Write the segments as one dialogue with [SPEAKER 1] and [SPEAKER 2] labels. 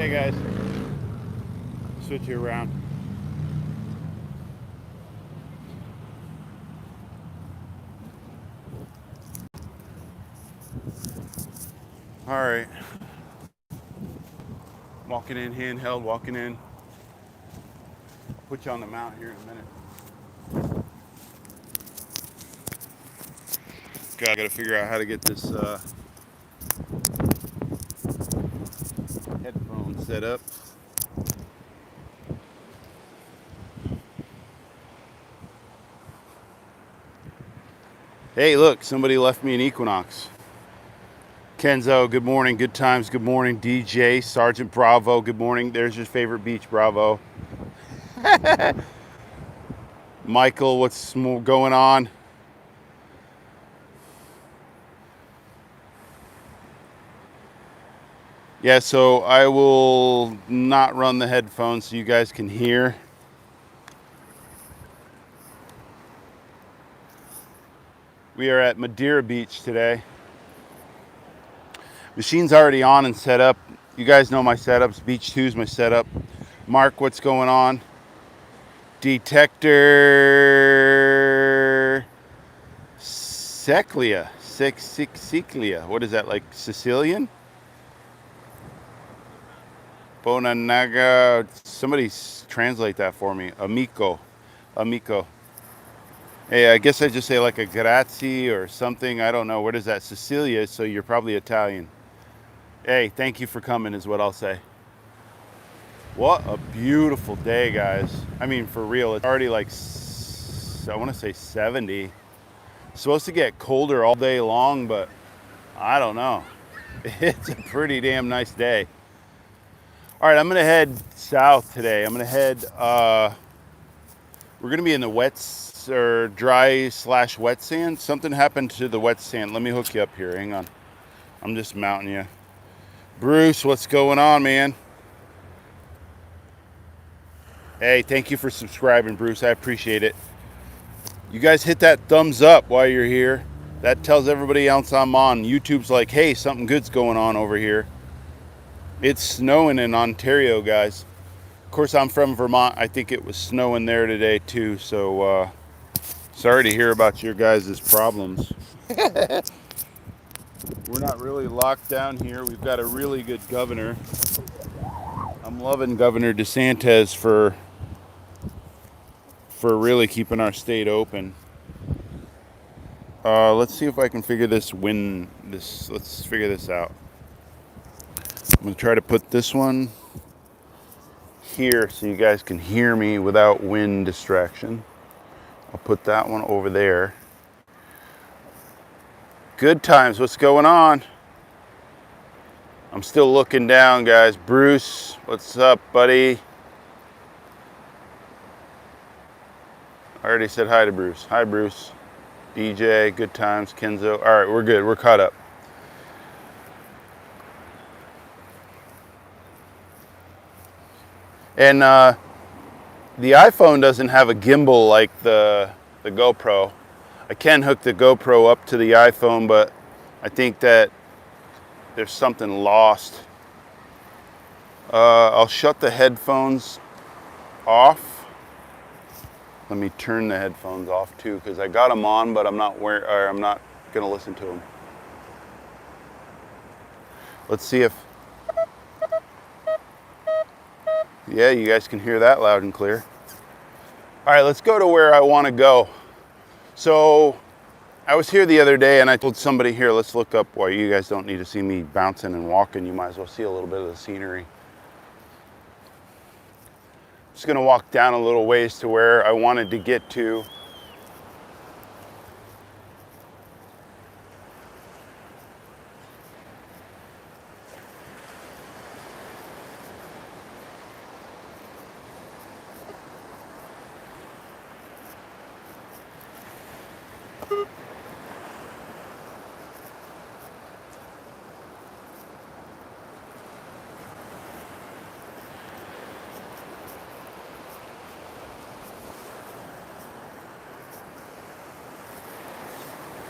[SPEAKER 1] Hey guys, switch you around. All right, walking in, handheld, walking in. I'll put you on the mount here in a minute. Gotta figure out how to get this headphone set up. Hey, look, somebody left me an Equinox. Kenzo, good morning. Good times, good morning. DJ, Sergeant Bravo, good morning. There's your favorite beach, Bravo. Michael, what's going on? Yeah, so I will not run the headphones so you guys can hear. We are at Madeira Beach today. Machine's already on and set up. You guys know my setups. Beach 2 is my setup. Mark, what's going on? Detector Seclia. What is that, like Sicilian? Bonanaga. Somebody translate that for me. Amico. Hey, I guess I just say like a grazie or something. I don't know. What is that? Sicilia, so you're probably Italian. Hey, thank you for coming is what I'll say. What a beautiful day, guys. I mean, for real, it's already like, I want to say 70. It's supposed to get colder all day long, but I don't know. It's a pretty damn nice day. All right, I'm going to head south today. I'm going to head, we're going to be in the or dry/wet sand. Something happened to the wet sand. Let me hook you up here. Hang on. I'm just mounting you. Bruce, what's going on, man? Hey, thank you for subscribing, Bruce. I appreciate it. You guys hit that thumbs up while you're here. That tells everybody else I'm on. YouTube's like, hey, something good's going on over here. It's snowing in Ontario, guys. Of course, I'm from Vermont. I think it was snowing there today, too. So, sorry to hear about your guys' problems. We're not really locked down here. We've got a really good governor. I'm loving Governor DeSantis for really keeping our state open. Let's see if I can figure let's figure this out. I'm gonna try to put this one here so you guys can hear me without wind distraction. I'll put that one over there. Good times, what's going on? I'm still looking down, guys. Bruce, what's up, buddy? I already said hi to Bruce. Hi, Bruce. DJ, good times. Kenzo. All right, we're good. We're caught up. And the iPhone doesn't have a gimbal like the GoPro. I can hook the GoPro up to the iPhone, but I think that there's something lost. I'll shut the headphones off. Let me turn the headphones off too, because I got them on, but I'm not gonna listen to them. Let's see if, yeah, you guys can hear that loud and clear. All right, let's go to where I want to go. So I was here the other day and I told somebody here, let's look up. Well, you guys don't need to see me bouncing and walking. You might as well see a little bit of the scenery. Just gonna walk down a little ways to where I wanted to get to.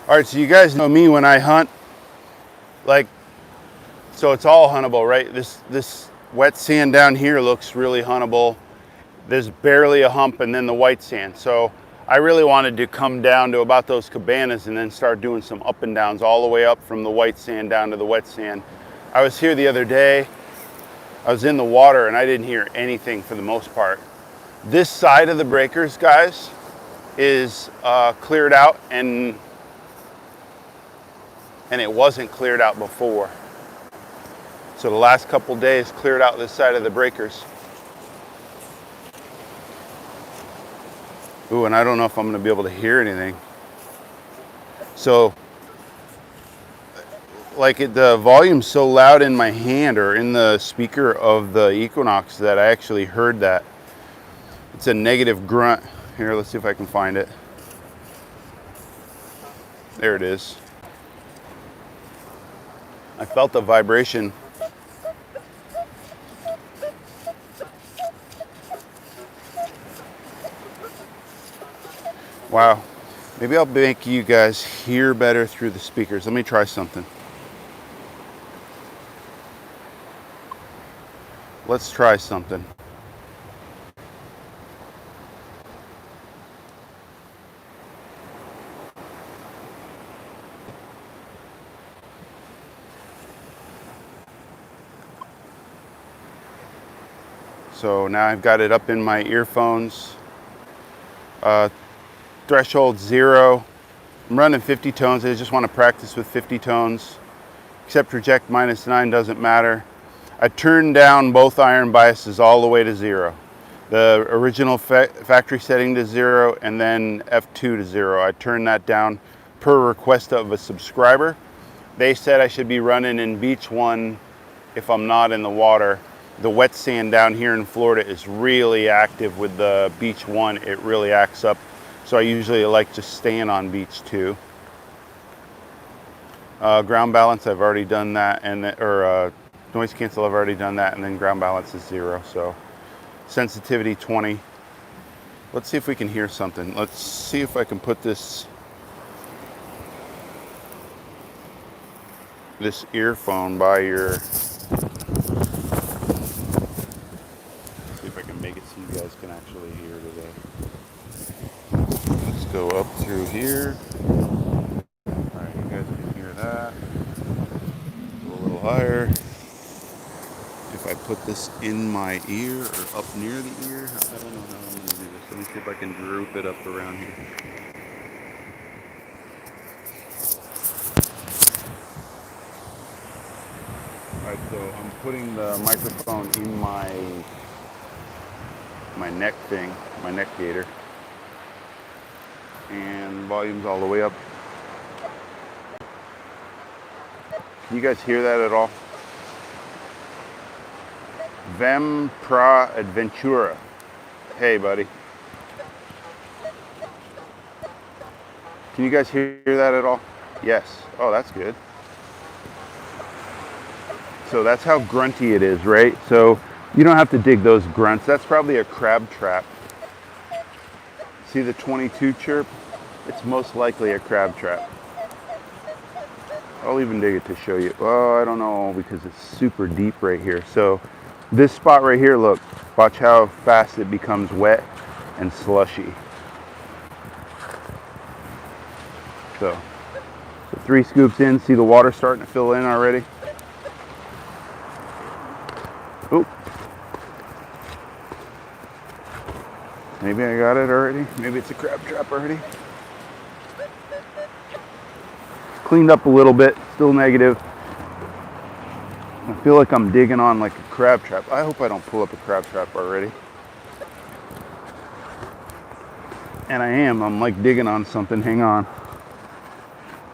[SPEAKER 1] All right, so you guys know me when I hunt, like, so it's all huntable, right? This Wet sand down here looks really huntable. There's barely a hump and then the white sand. So I really wanted to come down to about those cabanas and then start doing some up and downs all the way up from the white sand down to the wet sand. I was here the other day. I was in the water and I didn't hear anything for the most part. This side of the breakers, guys, is cleared out and it wasn't cleared out before. So the last couple days cleared out this side of the breakers. Ooh, and I don't know if I'm gonna be able to hear anything. So, like the volume's so loud in my hand or in the speaker of the Equinox that I actually heard that. It's a negative grunt. Here, let's see if I can find it. There it is. I felt the vibration. Wow. Maybe I'll make you guys hear better through the speakers. Let me try something. Let's try something. So now I've got it up in my earphones. Threshold 0. I'm running 50 tones. I just want to practice with 50 tones. Except reject -9 doesn't matter. I turned down both iron biases all the way to 0. The original factory setting to 0 and then F2 to 0. I turned that down per request of a subscriber. They said I should be running in Beach 1 if I'm not in the water. The wet sand down here in Florida is really active with the Beach 1. It really acts up. So I usually like just staying on Beach 2. Ground balance, I've already done that, and noise cancel, I've already done that, and then ground balance is 0. So sensitivity 20. Let's see if we can hear something. Let's see if I can put this earphone by your. See if I can make it so you guys can actually hear today. Let's go up through here. Alright, you guys can hear that. Go a little higher. If I put this in my ear or up near the ear, I don't know how I'm going to do this. Let me see if I can group it up around here. Alright, so I'm putting the microphone in my neck thing, my neck gaiter. And volume's all the way up. Can you guys hear that at all? Vem pra Adventura. Hey, buddy. Can you guys hear that at all? Yes. Oh, that's good. So that's how grunty it is, right? So you don't have to dig those grunts. That's probably a crab trap. See the 22 chirp? It's most likely a crab trap. I'll even dig it to show you. Oh, I don't know because it's super deep right here. So this spot right here, look, watch how fast it becomes wet and slushy. So 3 scoops in, see the water starting to fill in already? Oop. Maybe I got it already. Maybe it's a crab trap already. Cleaned up a little bit, still negative. I feel like I'm digging on like a crab trap. I hope I don't pull up a crab trap already. And I am, I'm like digging on something, hang on.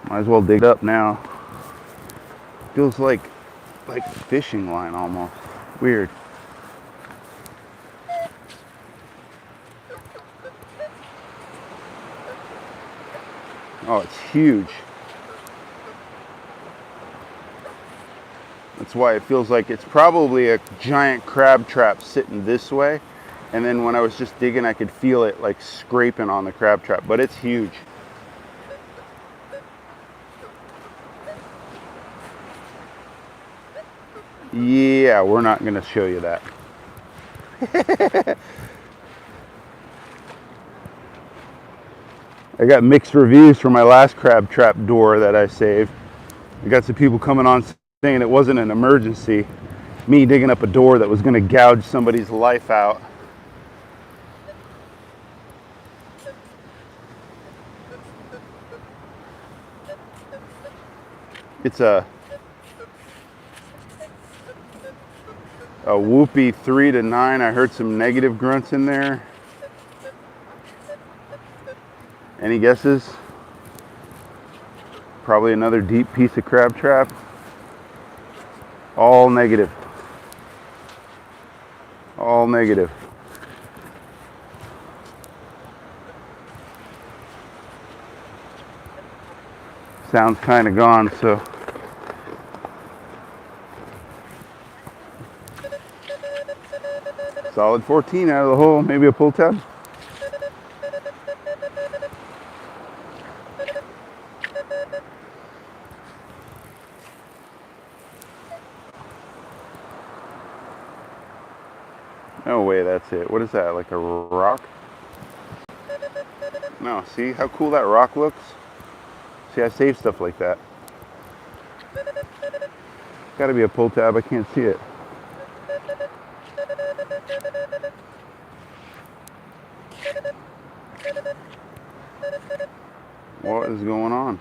[SPEAKER 1] Might as well dig it up now. Feels like fishing line almost. Weird. Oh, it's huge. That's why it feels like it's probably a giant crab trap sitting this way. And then when I was just digging, I could feel it like scraping on the crab trap, but it's huge. Yeah, we're not going to show you that. I got mixed reviews for my last crab trap door that I saved. I got some people coming on saying it wasn't an emergency. Me digging up a door that was going to gouge somebody's life out. It's a whoopee 3 to 9. I heard some negative grunts in there. Any guesses? Probably another deep piece of crab trap. All negative. All negative. Sound's kind of gone, so. Solid 14 out of the hole, maybe a pull tab. No way, that's it. What is that, like a rock? No, see how cool that rock looks? See, I save stuff like that. Gotta be a pull tab, I can't see it. What is going on?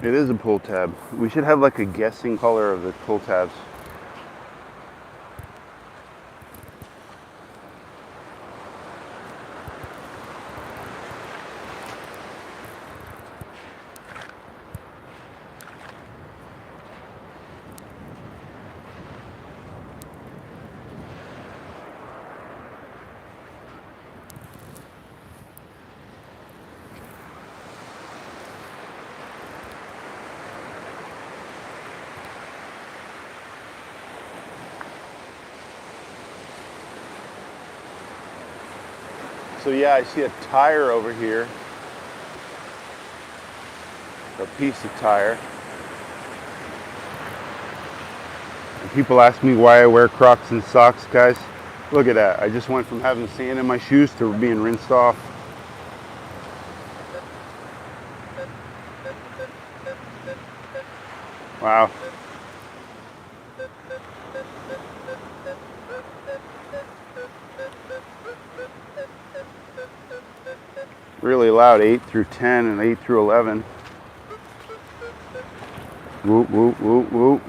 [SPEAKER 1] It is a pull tab. We should have like a guessing color of the pull tabs. So yeah, I see a tire over here. A piece of tire. And people ask me why I wear Crocs and socks, guys. Look at that. I just went from having sand in my shoes to being rinsed off. Wow. Really loud, 8 through 10 and 8 through 11. Whoop, whoop, whoop, whoop.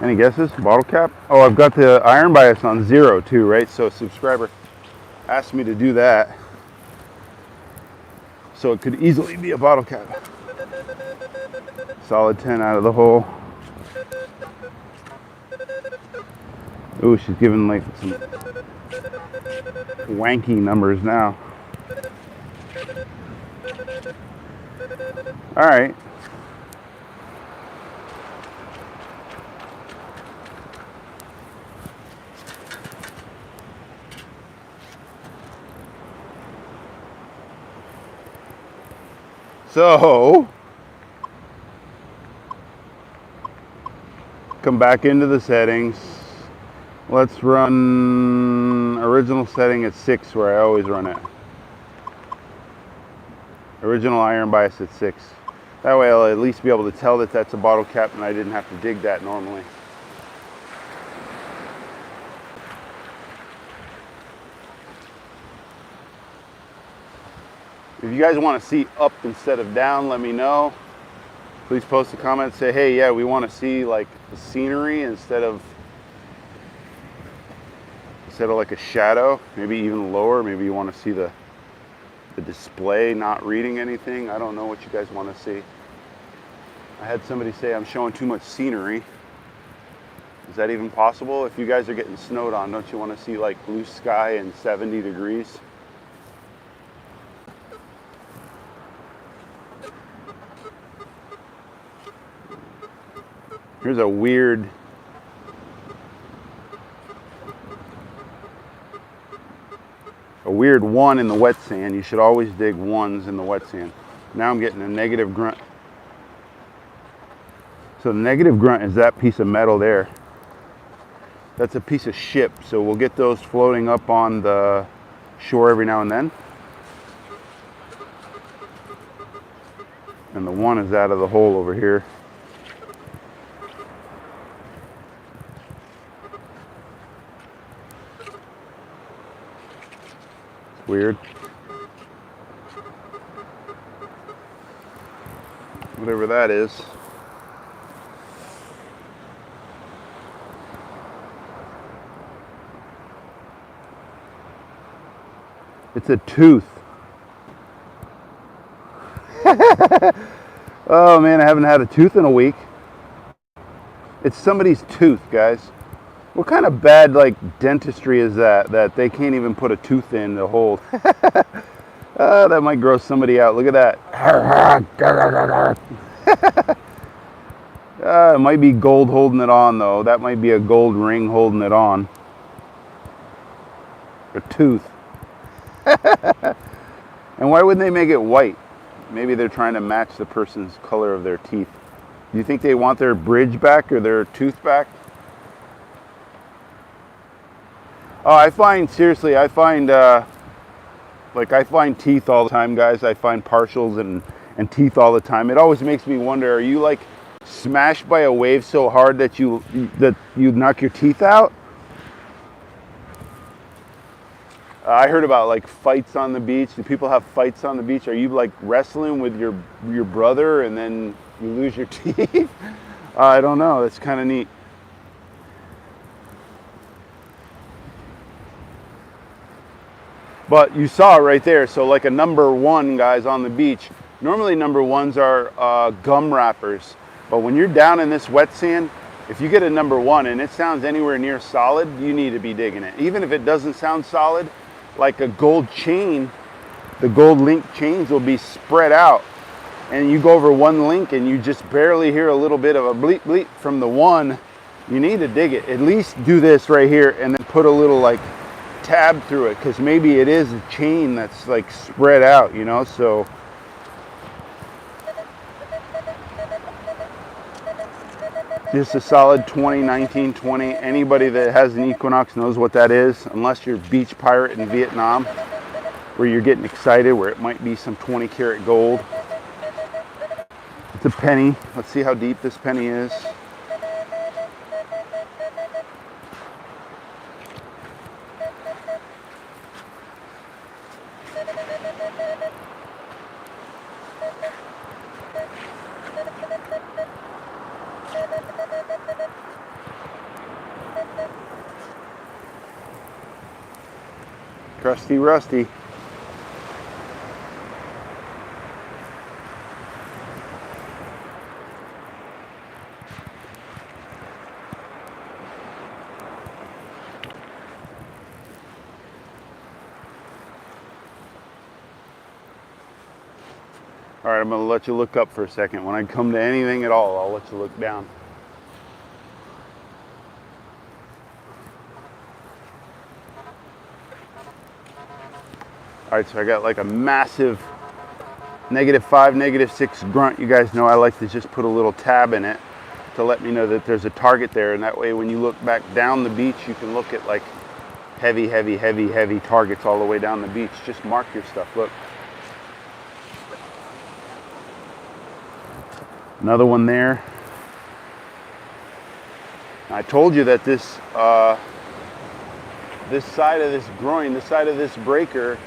[SPEAKER 1] Any guesses? Bottle cap? Oh, I've got the iron bias on 0 too, right? So a subscriber asked me to do that. So it could easily be a bottle cap. Solid 10 out of the hole. Ooh, she's giving like some wanky numbers now. All right. So, come back into the settings. Let's run original setting at 6 where I always run it. Original iron bias at 6. That way I'll at least be able to tell that that's a bottle cap and I didn't have to dig that normally. If you guys want to see up instead of down, let me know. Please post a comment, say, hey, yeah, we want to see like the scenery instead of like a shadow, maybe even lower. Maybe you want to see the display not reading anything. I don't know what you guys want to see. I had somebody say I'm showing too much scenery. Is that even possible? If you guys are getting snowed on, don't you want to see like blue sky and 70 degrees? Here's a weird weird 1 in the wet sand. You should always dig 1s in the wet sand. Now I'm getting a negative grunt. So the negative grunt is that piece of metal there. That's a piece of ship, so we'll get those floating up on the shore every now and then. And the 1 is out of the hole over here. It's weird. Whatever that is. It's a tooth. Oh man, I haven't had a tooth in a week. It's somebody's tooth, guys. What kind of bad like dentistry is that they can't even put a tooth in to hold? That might gross somebody out. Look at that. It might be gold holding it on though. That might be a gold ring holding it on. A tooth. And why wouldn't they make it white? Maybe they're trying to match the person's color of their teeth. Do you think they want their bridge back or their tooth back? Oh, I find teeth all the time, guys. I find partials and teeth all the time. It always makes me wonder, are you like smashed by a wave so hard that you knock your teeth out? I heard about like fights on the beach. Do people have fights on the beach? Are you like wrestling with your brother and then you lose your teeth? I don't know. That's kind of neat. But you saw it right there. So like a number 1, guys, on the beach. Normally number 1s are gum wrappers. But when you're down in this wet sand, if you get a number 1 and it sounds anywhere near solid, you need to be digging it. Even if it doesn't sound solid, like a gold chain, the gold link chains will be spread out. And you go over one link and you just barely hear a little bit of a bleep bleep from the 1. You need to dig it. At least do this right here and then put a little like tab through it, because maybe it is a chain that's like spread out, you know. So just a solid 2019-20. Anybody that has an Equinox knows what that is, unless you're beach pirate in Vietnam, where you're getting excited, where it might be some 20 karat gold. It's a penny. Let's see how deep this penny is. Crusty rusty. All right, I'm going to let you look up for a second. When I come to anything at all, I'll let you look down. All right, so I got like a massive -5, -6 grunt. You guys know I like to just put a little tab in it to let me know that there's a target there. And that way when you look back down the beach, you can look at like heavy, heavy, heavy, heavy targets all the way down the beach. Just mark your stuff, look. Another one there. I told you that this this side of this groin, this side of this breaker,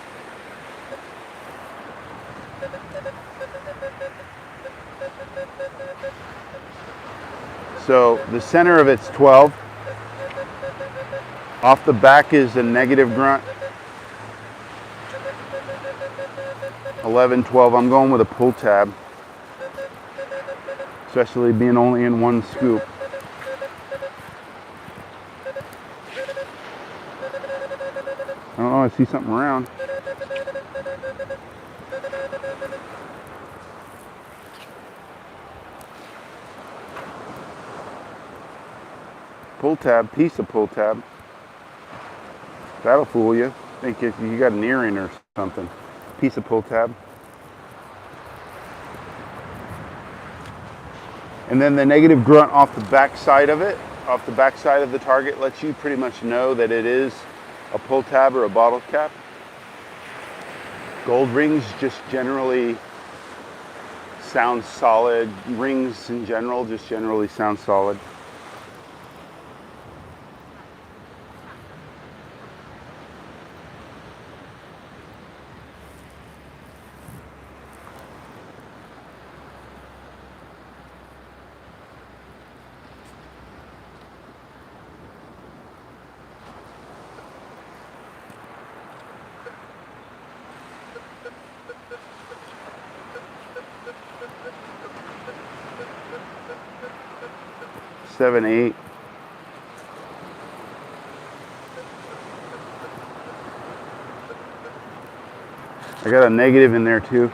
[SPEAKER 1] so the center of it's 12. Off the back is a negative grunt. 11, 12. I'm going with a pull tab, especially being only in one scoop. I don't know, I see something around. Pull tab, piece of pull tab. That'll fool you. I think if you got an earring or something. Piece of pull tab. And then the negative grunt off the back side of it, off the back side of the target, lets you pretty much know that it is a pull tab or a bottle cap. Gold rings just generally sound solid. Rings in general just generally sound solid. Seven, 8. I got a negative in there too.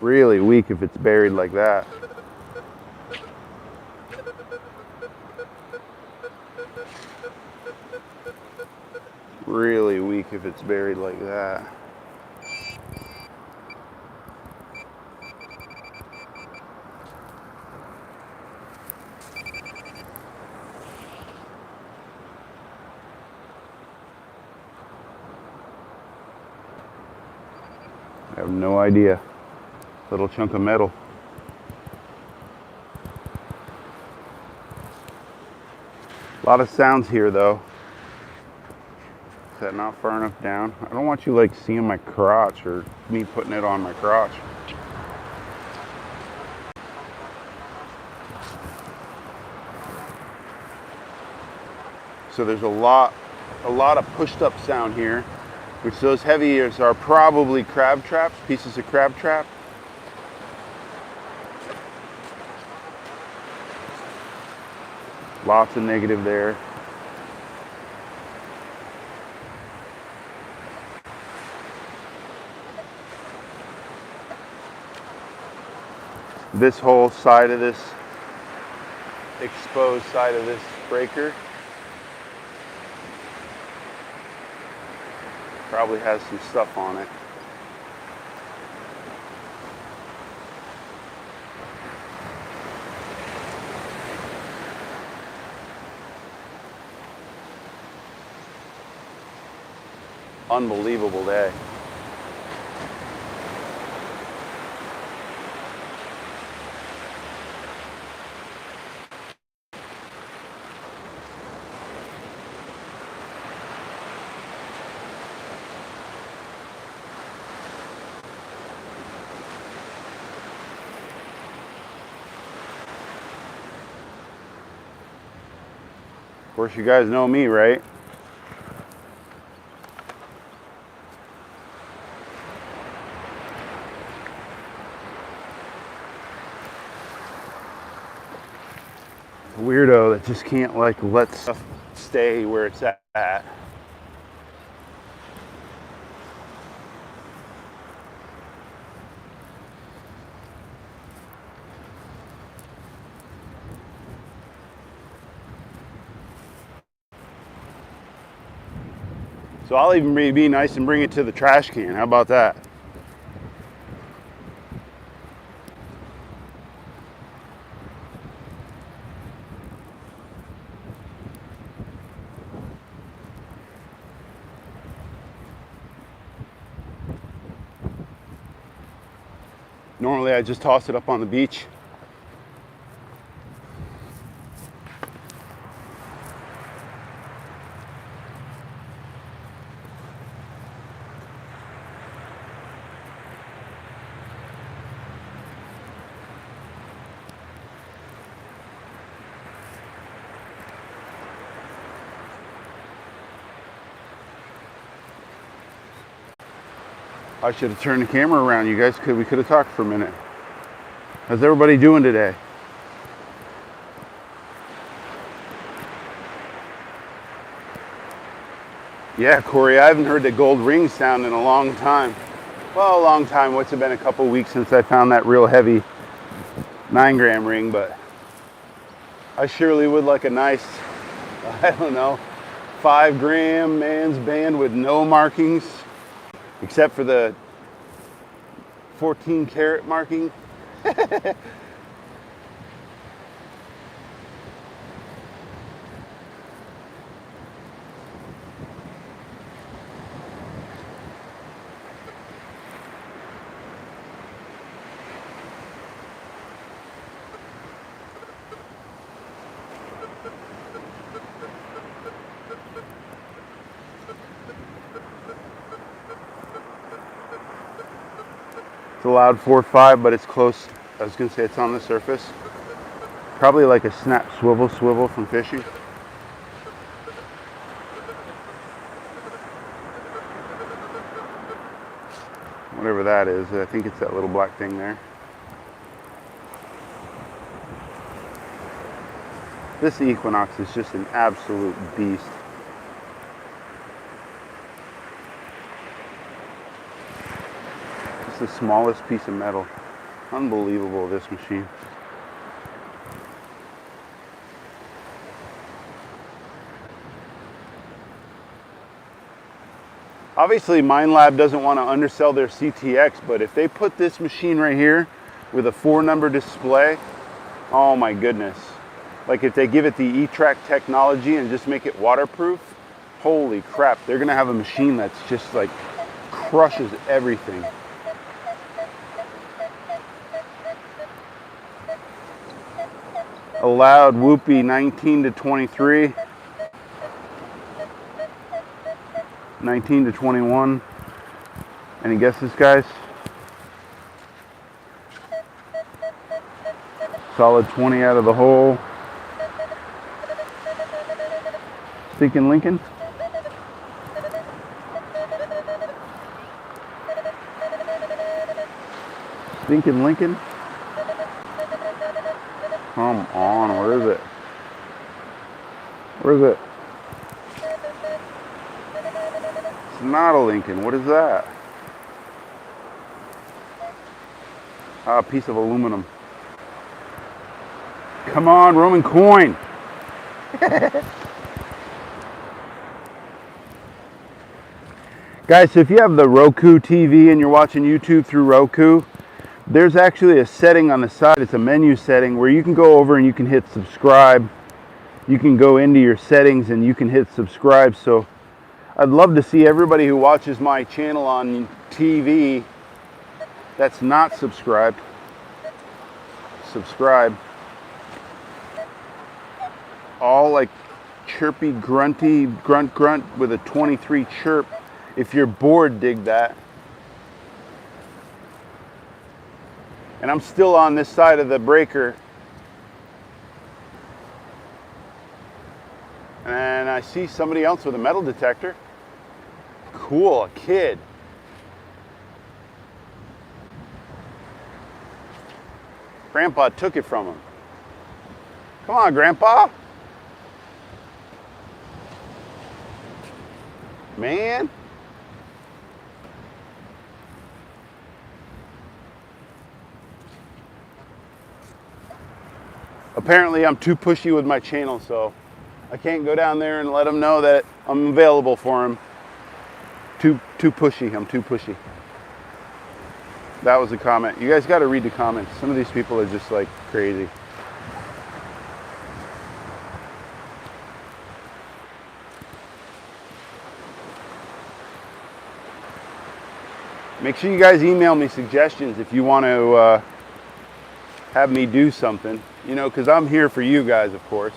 [SPEAKER 1] Really weak if it's buried like that. Really weak if it's buried like that. I have no idea. Little chunk of metal. A lot of sounds here though. Is that not far enough down? I don't want you like seeing my crotch or me putting it on my crotch. So there's a lot of pushed up sound here, which those heaviers are probably crab traps, pieces of crab trap. Lots of negative there. This whole side of this exposed side of this breaker probably has some stuff on it. Unbelievable day. Of course, you guys know me, right? Weirdo that just can't like let stuff stay where it's at. So I'll even be nice and bring it to the trash can. How about that? Normally I just toss it up on the beach. I should have turned the camera around, you guys. We could have talked for a minute. How's everybody doing today? Yeah, Corey, I haven't heard the gold ring sound in a long time. Well, a long time. What's it been, a couple weeks since I found that real heavy 9-gram ring, but I surely would like a nice, I don't know, 5-gram man's band with no markings, except for the 14 karat marking. It's allowed 4.5, but it's close. I was gonna say it's on the surface. Probably like a snap swivel from fishing. Whatever that is, I think it's that little black thing there. This Equinox is just an absolute beast. It's the smallest piece of metal. Unbelievable, this machine. Obviously, MindLab doesn't want to undersell their CTX, but if they put this machine right here with a 4-number display, oh my goodness. Like if they give it the E-Track technology and just make it waterproof, holy crap, they're gonna have a machine that's just like crushes everything. Allowed whoopee 19 to 23. 19 to 21. Any guesses, guys? Solid 20 out of the hole. Stinking Lincoln. Stinking Lincoln. Come on, where is it? Where is it? It's not a Lincoln. What is that? Ah, a piece of aluminum. Come on, Roman coin. Guys, so if you have the Roku TV and you're watching YouTube through Roku, there's actually a setting on the side. It's a menu setting where you can go over and you can hit subscribe. You can go into your settings and you can hit subscribe. So I'd love to see everybody who watches my channel on TV that's not subscribed, subscribe. All like chirpy, grunty, grunt with a 23 chirp. If you're bored, dig that. And I'm still on this side of the breaker. And I see somebody else with a metal detector. Cool, a kid. Grandpa took it from him. Come on, Grandpa. Man. Apparently I'm too pushy with my channel, so I can't go down there and let them know that I'm available for them. Too pushy, I'm too pushy. That was a comment. You guys got to read the comments. Some of these people are just like crazy. Make sure you guys email me suggestions if you want to have me do something, you know, because I'm here for you guys, of course.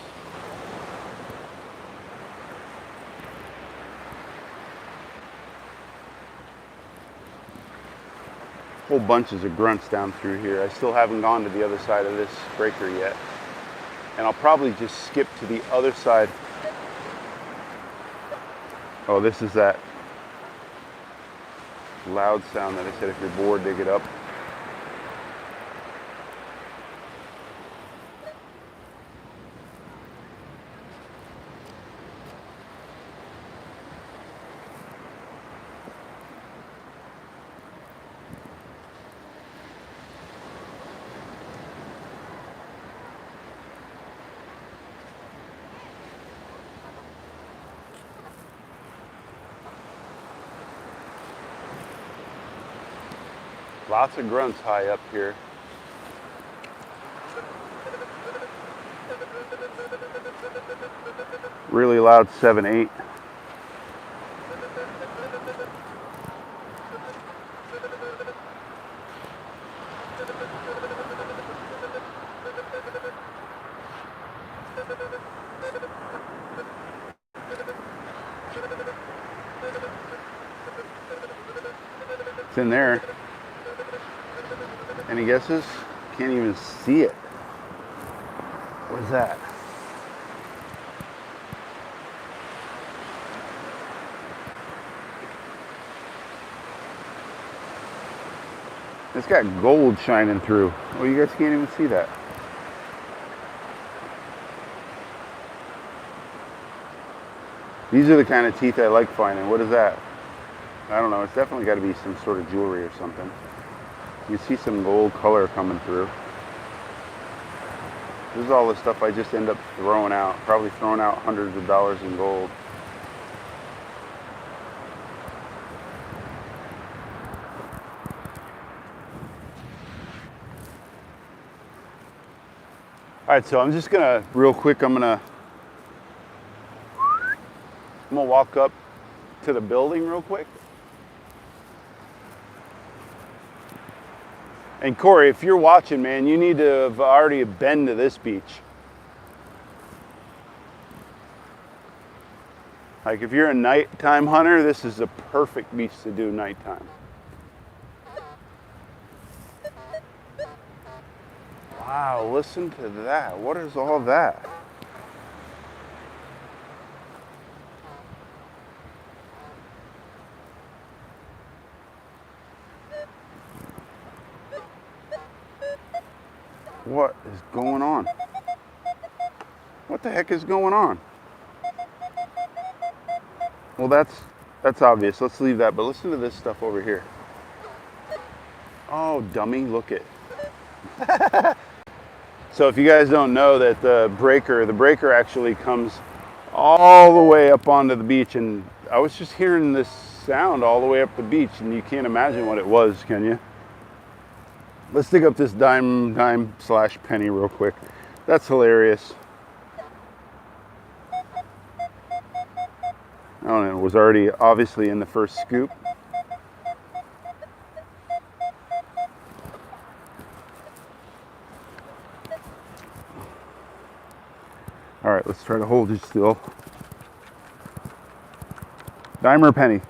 [SPEAKER 1] Whole bunches of grunts down through here. I still haven't gone to the other side of this breaker yet. And I'll probably just skip to the other side. Oh, this is that loud sound that I said if you're bored, dig it up. Lots of grunts high up here. Really loud 7/8. It's in there. Any guesses? Can't even see it. What is that? It's got gold shining through. Oh, you guys can't even see that. These are the kind of teeth I like finding. What is that? I don't know. It's definitely got to be some sort of jewelry or something. You see some gold color coming through. This is all the stuff I just end up throwing out. Probably throwing out hundreds of dollars in gold. All right, so I'm just gonna, real quick, I'm gonna walk up to the building real quick. And Corey, if you're watching, man, you need to have already been to this beach. Like if you're a nighttime hunter, this is a perfect beach to do nighttime. Wow, listen to that. What is all that? What is going on? What the heck is going on? Well, that's obvious. Let's leave that, but listen to this stuff over here. Oh, dummy, look it. So if you guys don't know that the breaker actually comes all the way up onto the beach, and I was just hearing this sound all the way up the beach, and you can't imagine what it was, can you? Let's dig up this dime slash penny real quick. That's hilarious. I don't know, it was already obviously in the first scoop. All right, let's try to hold it still. Dime or penny?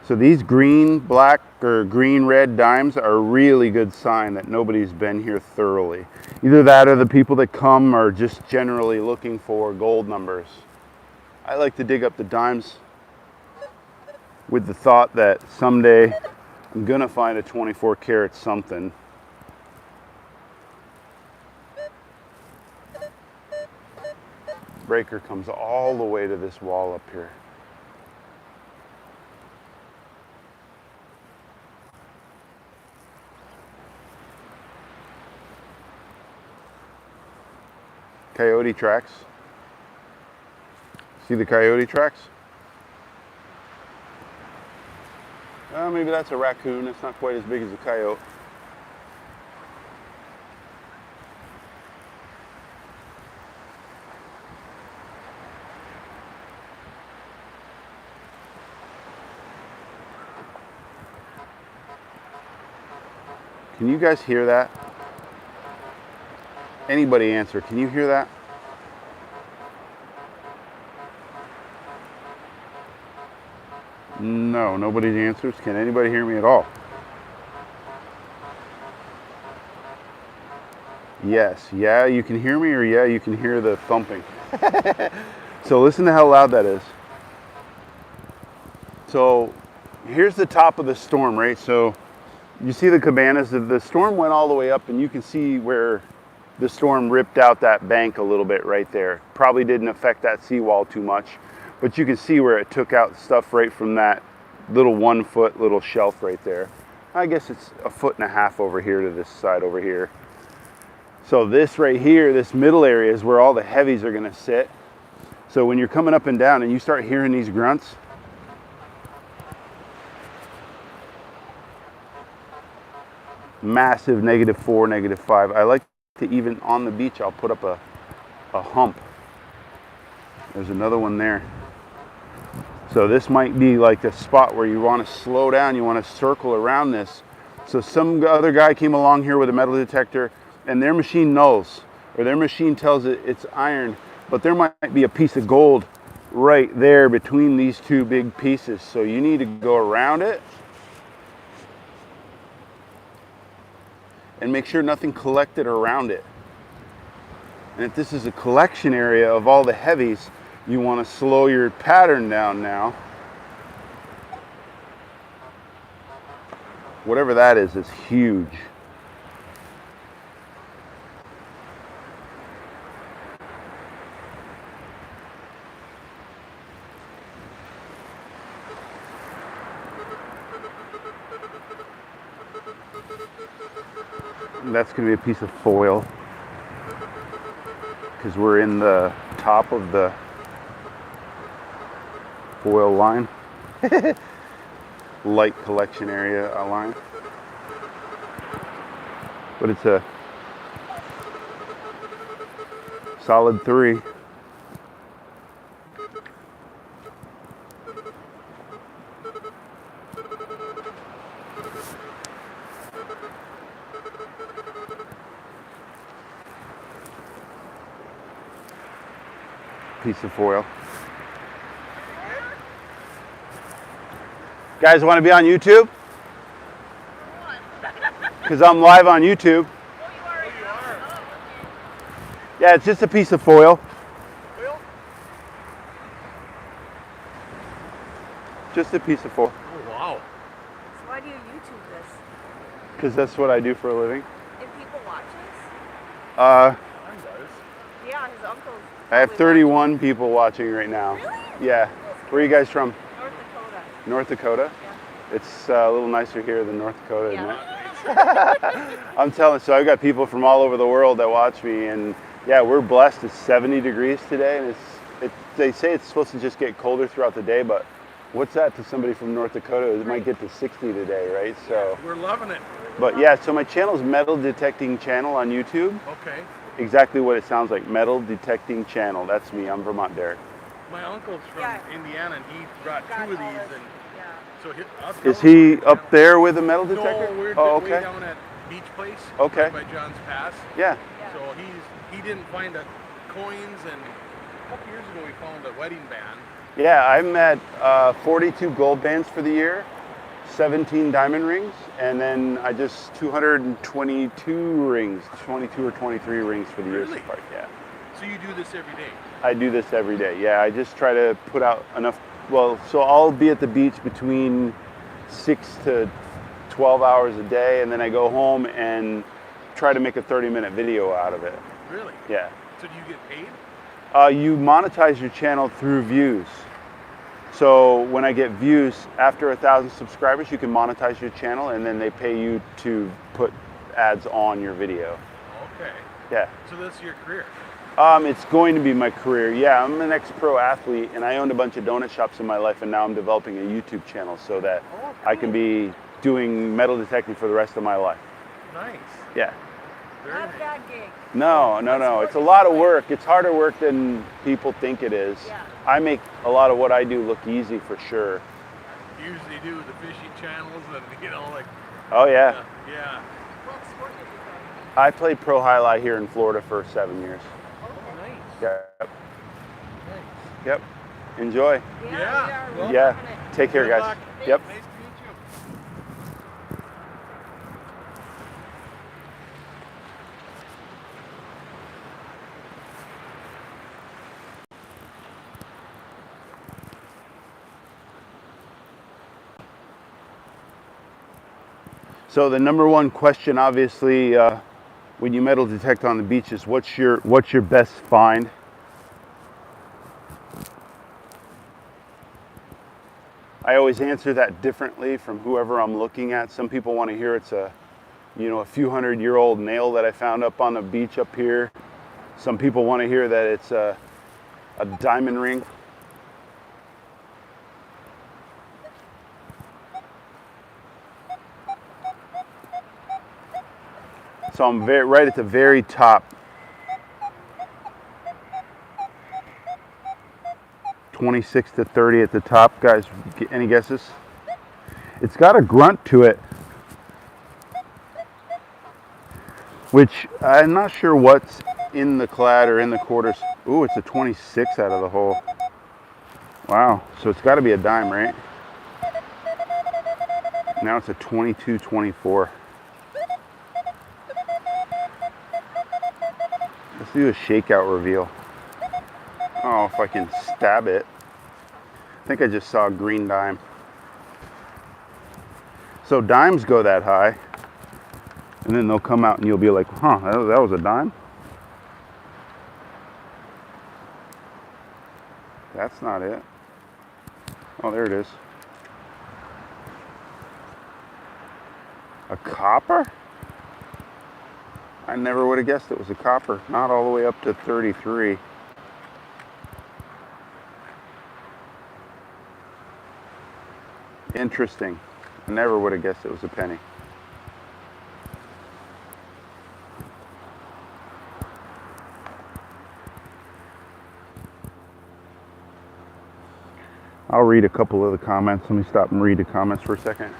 [SPEAKER 1] So these green, black, or green, red dimes are a really good sign that nobody's been here thoroughly. Either that or the people that come are just generally looking for gold numbers. I like to dig up the dimes with the thought that someday I'm gonna find a 24 karat something. Breaker comes all the way to this wall up here. Coyote tracks. See the coyote tracks? Maybe that's a raccoon. It's not quite as big as a coyote. Can you guys hear that? Anybody answer, can you hear that? No, nobody answers. Can anybody hear me at all? Yes, yeah, you can hear me, or yeah, you can hear the thumping. So listen to how loud that is. So here's the top of the storm, right? So you see the cabanas, the storm went all the way up, and you can see where the storm ripped out that bank a little bit right there. Probably didn't affect that seawall too much, but you can see where it took out stuff right from that little 1 foot little shelf right there. I guess it's 1.5 feet over here to this side over here. So this right here, this middle area is where all the heavies are gonna sit. So when you're coming up and down and you start hearing these grunts, massive -4, -5. I like to even on the beach, I'll put up a hump. There's another one there. So this might be like a spot where you want to slow down, you want to circle around this. So some other guy came along here with a metal detector and their machine nulls, or their machine tells it it's iron, but there might be a piece of gold right there between these two big pieces. So you need to go around it and make sure nothing collected around it. And if this is a collection area of all the heavies, you want to slow your pattern down now. Whatever that is huge. That's going to be a piece of foil because we're in the top of the foil line. Light collection area line. But it's a solid 3. Piece of foil. Guys want to be on YouTube? Because I'm live on YouTube. Yeah, it's just a piece of foil. Just a piece of foil.
[SPEAKER 2] Oh, wow.
[SPEAKER 3] So why do you YouTube this?
[SPEAKER 1] Because that's what I do for a living.
[SPEAKER 3] And people watch this?
[SPEAKER 2] Mine does.
[SPEAKER 3] Yeah, his uncle's.
[SPEAKER 1] I have 31 people watching right now.
[SPEAKER 3] Really?
[SPEAKER 1] Yeah. Where are you guys from?
[SPEAKER 3] North Dakota.
[SPEAKER 1] North Dakota?
[SPEAKER 3] Yeah.
[SPEAKER 1] It's a little nicer here than North Dakota, isn't
[SPEAKER 3] Yeah.
[SPEAKER 1] it? I'm telling. So I've got people from all over the world that watch me, and yeah, we're blessed. It's 70 degrees today, and they say it's supposed to just get colder throughout the day, but what's that to somebody from North Dakota? It might get to 60 today, right? So,
[SPEAKER 2] We're loving it.
[SPEAKER 1] but yeah, so my channel is Metal Detecting Channel on YouTube.
[SPEAKER 2] Okay.
[SPEAKER 1] Exactly what it sounds like, Metal Detecting Channel. That's me. I'm Vermont Derek.
[SPEAKER 2] My uncle's from
[SPEAKER 3] Yeah.
[SPEAKER 2] Indiana, and he brought
[SPEAKER 3] Got
[SPEAKER 2] 2 of
[SPEAKER 3] all
[SPEAKER 2] these,
[SPEAKER 3] this,
[SPEAKER 2] and
[SPEAKER 3] yeah.
[SPEAKER 2] so I'll tell
[SPEAKER 1] Is
[SPEAKER 2] him
[SPEAKER 1] he
[SPEAKER 2] about the
[SPEAKER 1] up
[SPEAKER 2] channel.
[SPEAKER 1] there with a metal detector?
[SPEAKER 2] No, we're
[SPEAKER 1] Oh,
[SPEAKER 2] way
[SPEAKER 1] okay.
[SPEAKER 2] down at Beach Place.
[SPEAKER 1] Okay.
[SPEAKER 2] Right by John's Pass.
[SPEAKER 1] Yeah.
[SPEAKER 2] So he didn't find the coins, and a couple years ago we found a wedding band.
[SPEAKER 1] Yeah, I'm at 42 gold bands for the year, 17 diamond rings, and then I just 222 rings, 22 or 23 rings for the year so
[SPEAKER 2] Really?
[SPEAKER 1] far. Yeah.
[SPEAKER 2] So you do this every day?
[SPEAKER 1] I do this every day. Yeah, I just try to put out enough. Well, so I'll be at the beach between 6 to 12 hours a day, and then I go home and try to make a 30-minute video out of it.
[SPEAKER 2] Really?
[SPEAKER 1] Yeah.
[SPEAKER 2] So do you get paid?
[SPEAKER 1] You monetize your channel through views. So when I get views, after 1,000 subscribers, you can monetize your channel, and then they pay you to put ads on your video.
[SPEAKER 2] Okay.
[SPEAKER 1] Yeah.
[SPEAKER 2] So that's your career?
[SPEAKER 1] It's going to be my career. Yeah, I'm an ex-pro athlete, and I owned a bunch of donut shops in my life, and now I'm developing a YouTube channel so that I can be doing metal detecting for the rest of my life.
[SPEAKER 2] Nice.
[SPEAKER 1] Yeah.
[SPEAKER 2] Very
[SPEAKER 3] Not a
[SPEAKER 2] nice.
[SPEAKER 3] bad gig.
[SPEAKER 1] No. It's a lot of work. It's harder work than people think it is.
[SPEAKER 3] Yeah.
[SPEAKER 1] I make a lot of what I do look easy for sure.
[SPEAKER 2] Usually do the fishing channels and, like.
[SPEAKER 1] Oh, yeah.
[SPEAKER 2] Yeah.
[SPEAKER 3] What sport did you play?
[SPEAKER 1] I played pro highlight here in Florida for 7 years.
[SPEAKER 2] Oh, nice.
[SPEAKER 1] Yep.
[SPEAKER 2] Nice.
[SPEAKER 1] Yep. Enjoy.
[SPEAKER 3] Yeah.
[SPEAKER 2] Yeah.
[SPEAKER 3] We are.
[SPEAKER 2] Well,
[SPEAKER 3] We're
[SPEAKER 1] Yeah.
[SPEAKER 3] loving it.
[SPEAKER 1] Take care,
[SPEAKER 2] Good
[SPEAKER 1] guys.
[SPEAKER 2] luck.
[SPEAKER 1] Yep.
[SPEAKER 2] Nice to meet you.
[SPEAKER 1] So the number one question, obviously, when you metal detect on the beach is what's your best find? I always answer that differently from whoever I'm looking at. Some people want to hear it's a few 100-year-old nail that I found up on the beach up here. Some people want to hear that it's a diamond ring. So I'm right at the very top. 26 to 30 at the top, guys. Any guesses? It's got a grunt to it, which I'm not sure what's in the clad or in the quarters. Ooh, it's a 26 out of the hole. Wow, so it's got to be a dime, right? Now it's a 22-24. Let's do a shakeout reveal. Oh, if I can stab it. I think I just saw a green dime. So dimes go that high, and then they'll come out and you'll be like, huh, that was a dime? That's not it. Oh, there it is. A copper? I never would have guessed it was a copper. Not all the way up to 33. Interesting. I never would have guessed it was a penny. I'll read a couple of the comments. Let me stop and read the comments for a second.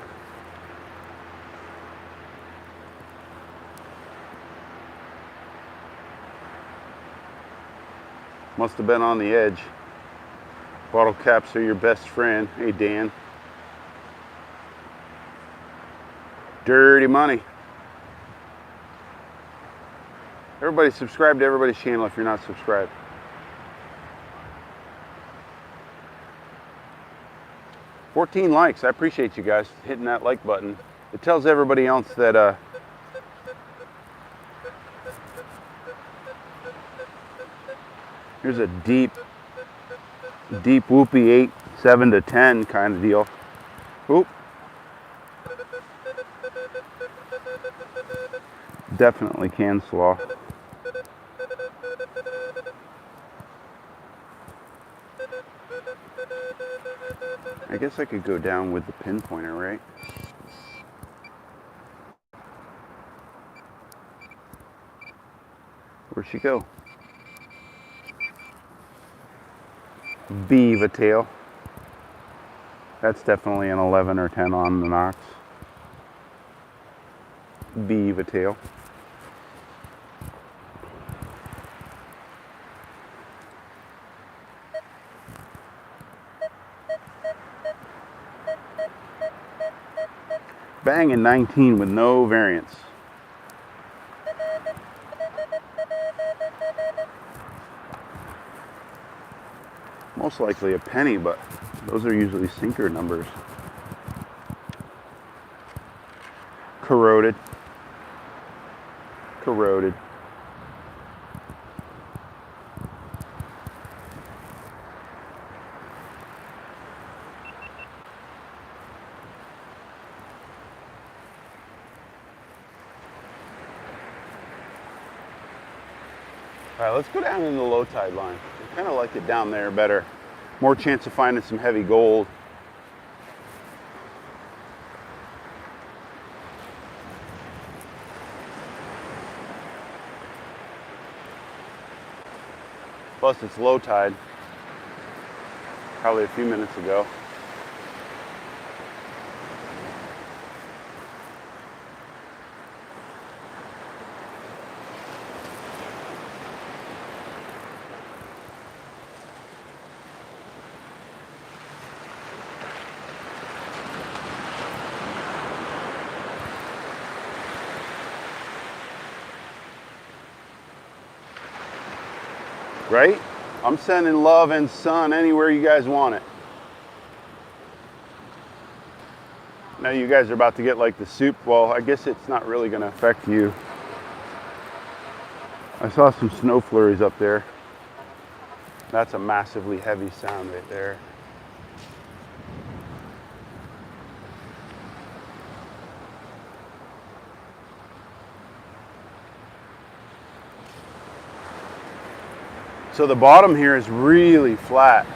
[SPEAKER 1] Must have been on the edge. Bottle caps are your best friend. Hey, Dan. Dirty money. Everybody subscribe to everybody's channel if you're not subscribed. "14 likes. I appreciate you guys hitting that like button. It tells everybody else that here's a deep whoopie 8, 7 to 10 kind of deal. Oop. Definitely can slaw. I guess I could go down with the pinpointer, right? Where'd she go? Beaver tail. That's definitely an 11 or 10 on the Knox. Beaver tail. Banging 19 with no variance. Most likely a penny, but those are usually sinker numbers. Corroded. Corroded. All right, let's go down in the low tide line. I kind of like it down there better. More chance of finding some heavy gold. Plus it's low tide. Probably a few minutes ago. Right? I'm sending love and sun anywhere you guys want it. Now you guys are about to get like the soup. Well, I guess it's not really going to affect you. I saw some snow flurries up there. That's a massively heavy sound right there. So the bottom here is really flat.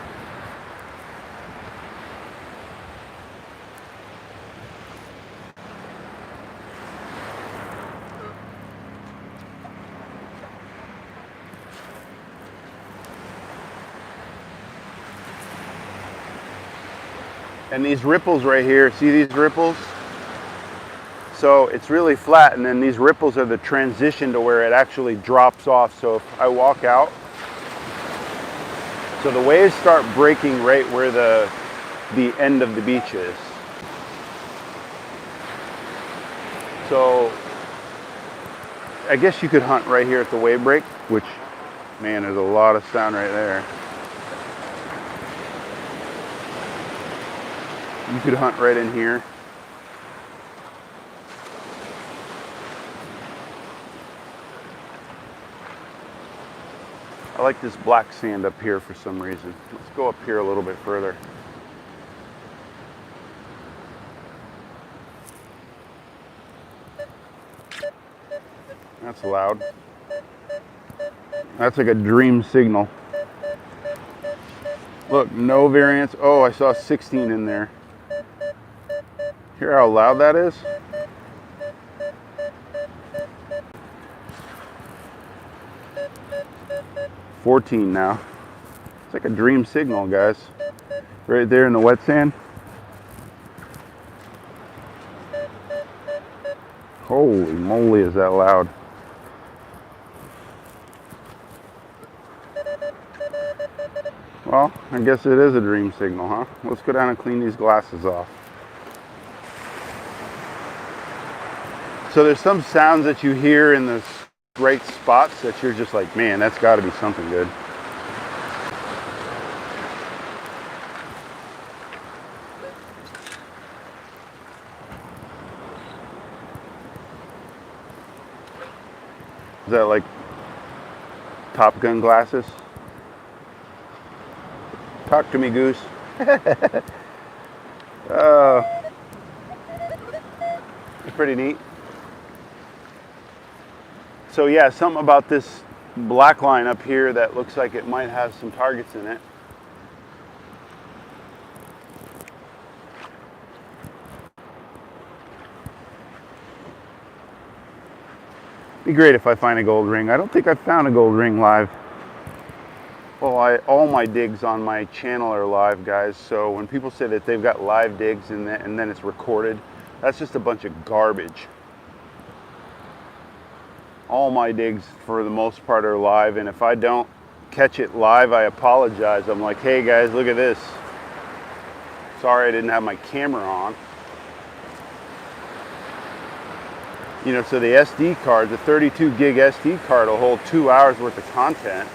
[SPEAKER 1] And these ripples right here, see these ripples? So it's really flat, and then these ripples are the transition to where it actually drops off. So if I walk out, so the waves start breaking right where the end of the beach is. So I guess you could hunt right here at the wave break, which, man, there's a lot of sound right there. You could hunt right in here. I like this black sand up here for some reason. Let's go up here a little bit further. That's loud. That's like a dream signal. Look, no variance. Oh, I saw 16 in there. Hear how loud that is? $14 now. It's like a dream signal, guys. Right there in the wet sand. Holy moly, is that loud. Well, I guess it is a dream signal, huh? Let's go down and clean these glasses off. So there's some sounds that you hear in the right spots that you're just like, man, that's got to be something good. Is that like Top Gun glasses? Talk to me, Goose. It's pretty neat. So yeah, something about this black line up here that looks like it might have some targets in it. Be great if I find a gold ring. I don't think I've found a gold ring live. Well, all my digs on my channel are live, guys. So when people say that they've got live digs and then it's recorded, that's just a bunch of garbage. All my digs, for the most part, are live, and if I don't catch it live, I apologize. I'm like, hey guys, look at this. Sorry I didn't have my camera on. You know, so the SD card, the 32 gig SD card will hold 2 hours worth of content.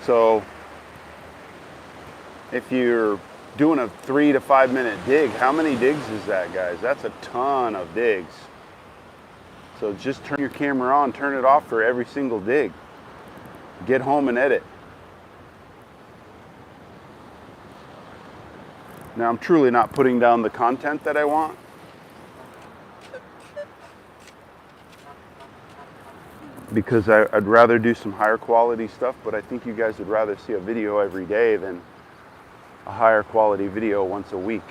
[SPEAKER 1] So if you're doing a 3 to 5 minute dig, how many digs is that, guys? That's a ton of digs. So just turn your camera on, turn it off for every single dig. Get home and edit. Now I'm truly not putting down the content that I want. Because I'd rather do some higher quality stuff, but I think you guys would rather see a video every day than a higher quality video once a week.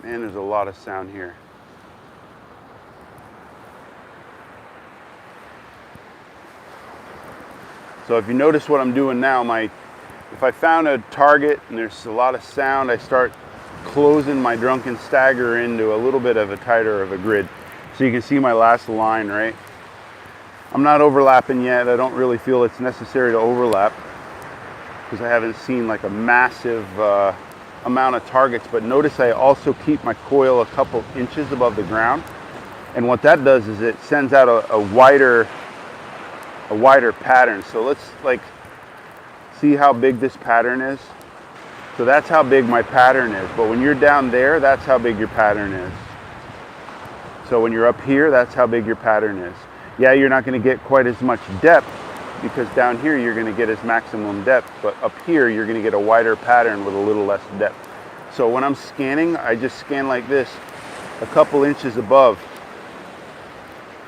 [SPEAKER 1] Man, there's a lot of sound here. So if you notice what I'm doing now, if I found a target and there's a lot of sound, I start closing my drunken stagger into a little bit of a tighter of a grid. So you can see my last line, right? I'm not overlapping yet. I don't really feel it's necessary to overlap because I haven't seen like a massive amount of targets. But notice I also keep my coil a couple inches above the ground. And what that does is it sends out a wider pattern. So let's like see how big this pattern is. So that's how big my pattern is. But when you're down there, that's how big your pattern is. So when you're up here, that's how big your pattern is. Yeah, you're not going to get quite as much depth because down here you're going to get as maximum depth. But up here, you're going to get a wider pattern with a little less depth. So when I'm scanning, I just scan like this, a couple inches above.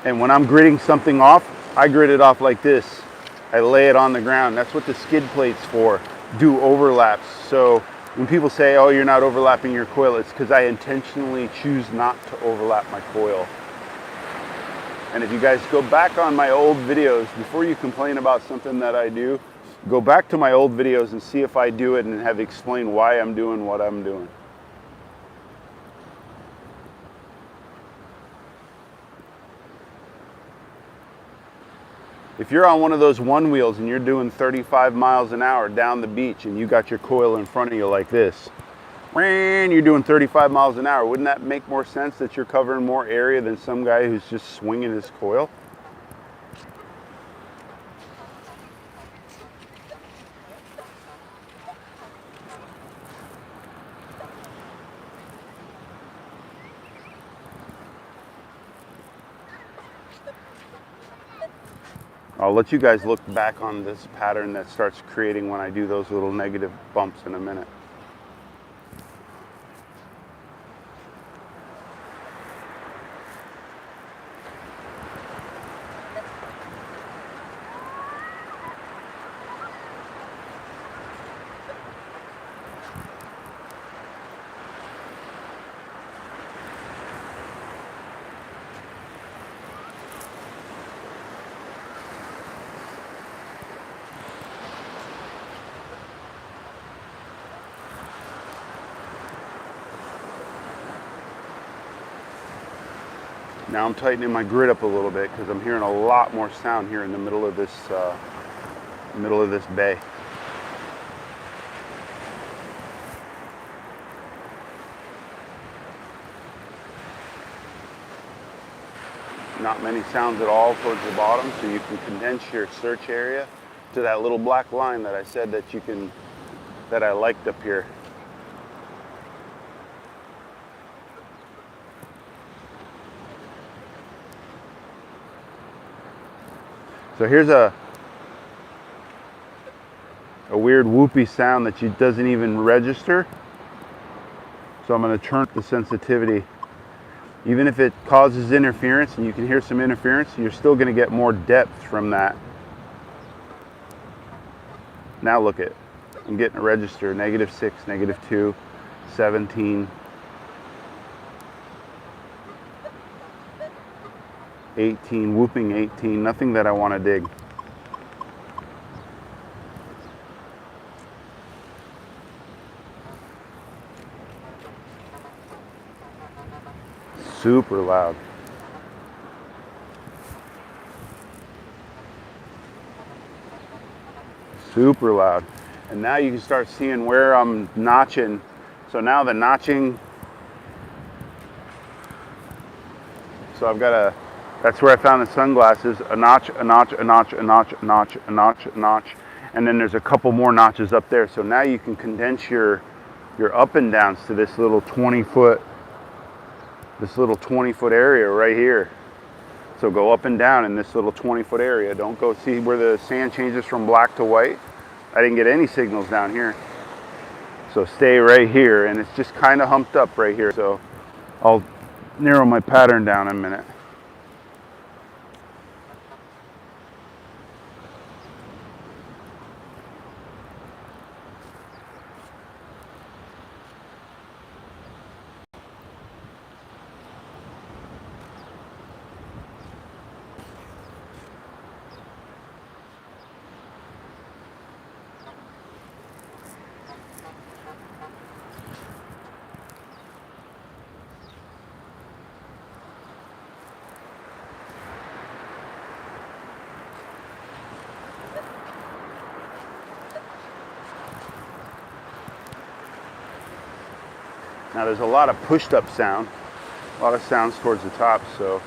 [SPEAKER 1] And when I'm gridding something off, I grid it off like this. I lay it on the ground. That's what the skid plate's for. Do overlaps. So when people say, oh, you're not overlapping your coil, it's because I intentionally choose not to overlap my coil. And if you guys go back on my old videos, before you complain about something that I do, go back to my old videos and see if I do it and have explained why I'm doing what I'm doing. If you're on one of those one wheels and you're doing 35 miles an hour down the beach and you got your coil in front of you like this, and you're doing 35 miles an hour, wouldn't that make more sense that you're covering more area than some guy who's just swinging his coil? I'll let you guys look back on this pattern that starts creating when I do those little negative bumps in a minute. Now I'm tightening my grid up a little bit because I'm hearing a lot more sound here in the middle of this bay. Not many sounds at all towards the bottom, so you can condense your search area to that little black line that I said that I liked up here. So here's a weird whoopy sound that doesn't even register. So I'm going to turn the sensitivity. Even if it causes interference and you can hear some interference, you're still going to get more depth from that. Now look at, I'm getting a register, -6, -2, 17, 18, whooping 18, nothing that I want to dig. Super loud. Super loud. And now you can start seeing where I'm notching. So now the notching, so I've got that's where I found the sunglasses, a notch, a notch, a notch, a notch, a notch, a notch, a notch, and then there's a couple more notches up there. So now you can condense your up and downs to this little 20-foot area right here. So go up and down in this little 20-foot area. Don't go see where the sand changes from black to white. I didn't get any signals down here. So stay right here, and it's just kind of humped up right here. So I'll narrow my pattern down in a minute. Now there's a lot of pushed up sound, a lot of sounds towards the top, so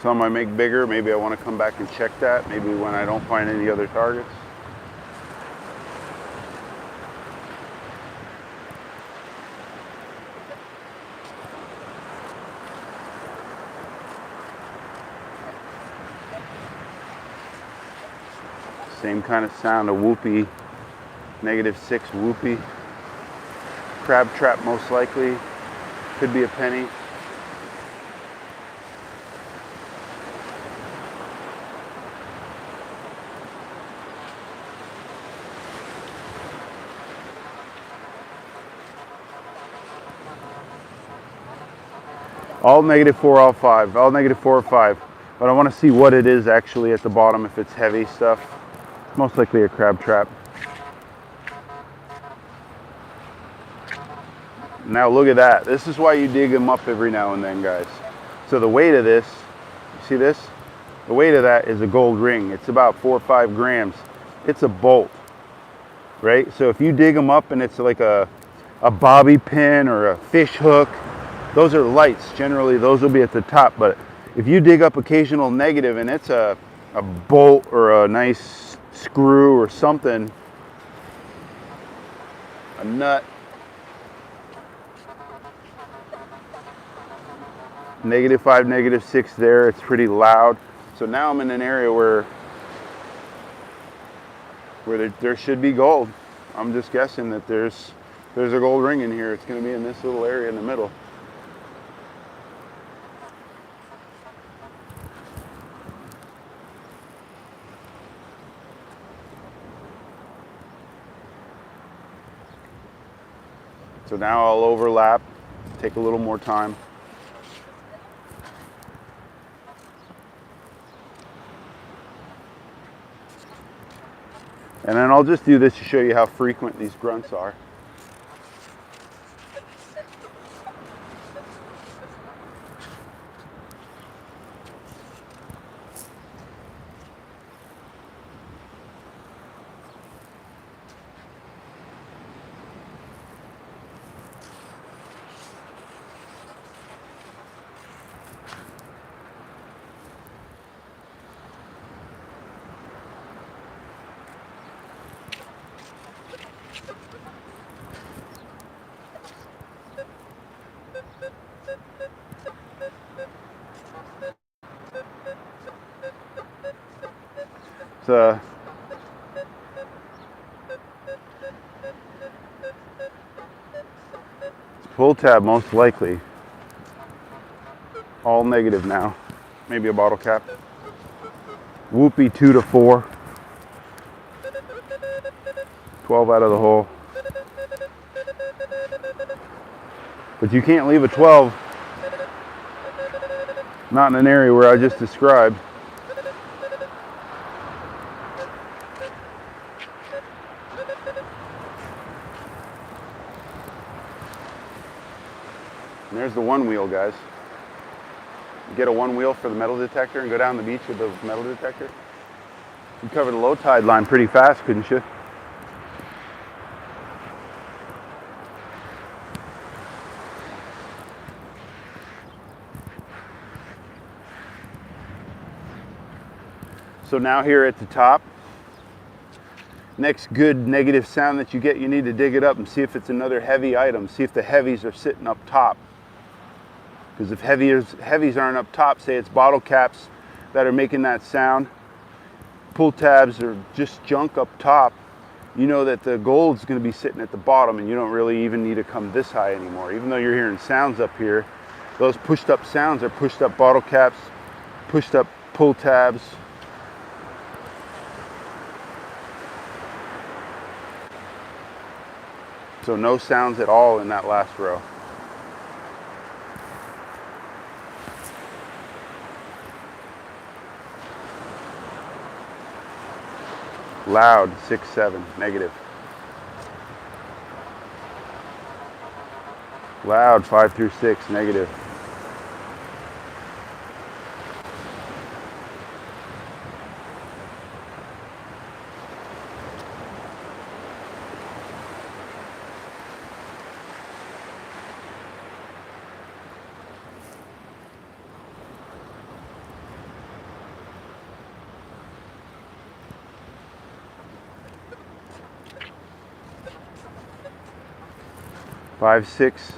[SPEAKER 1] some I make bigger. Maybe I want to come back and check that, maybe when I don't find any other targets. Same kind of sound, a whoopy -6 whoopee. Crab trap most likely. Could be a penny. All -4, all 5. All -4 or 5. But I want to see what it is actually at the bottom, if it's heavy stuff. Most likely a crab trap. Now look at that. This is why you dig them up every now and then, guys. So the weight of this, you see this? The weight of that is a gold ring. It's about 4 or 5 grams. It's a bolt, right? So if you dig them up and it's like a bobby pin or a fish hook, those are lights. Generally, those will be at the top. But if you dig up occasional negative and it's a bolt or a nice screw or something, a nut, -5, -6 there, it's pretty loud. So now I'm in an area where there should be gold. I'm just guessing that there's a gold ring in here. It's going to be in this little area in the middle. So now I'll overlap, take a little more time. And then I'll just do this to show you how frequent these grunts are. It's pull tab most likely. All negative now. Maybe a bottle cap. Whoopee 2 to 4. 12 out of the hole. But you can't leave a 12. Not in an area where I just described. And there's the one wheel, guys. You get a one wheel for the metal detector and go down the beach with the metal detector. You'd cover the low tide line pretty fast, couldn't you? So now here at the top, next good negative sound that you get, you need to dig it up and see if it's another heavy item. See if the heavies are sitting up top. Because if heavies aren't up top, say it's bottle caps that are making that sound, pull tabs or just junk up top, you know that the gold's going to be sitting at the bottom and you don't really even need to come this high anymore. Even though you're hearing sounds up here, those pushed up sounds are pushed up bottle caps, pushed up pull tabs. So no sounds at all in that last row. Loud, 6, 7, negative. Loud, 5 through 6, negative. Five, 6,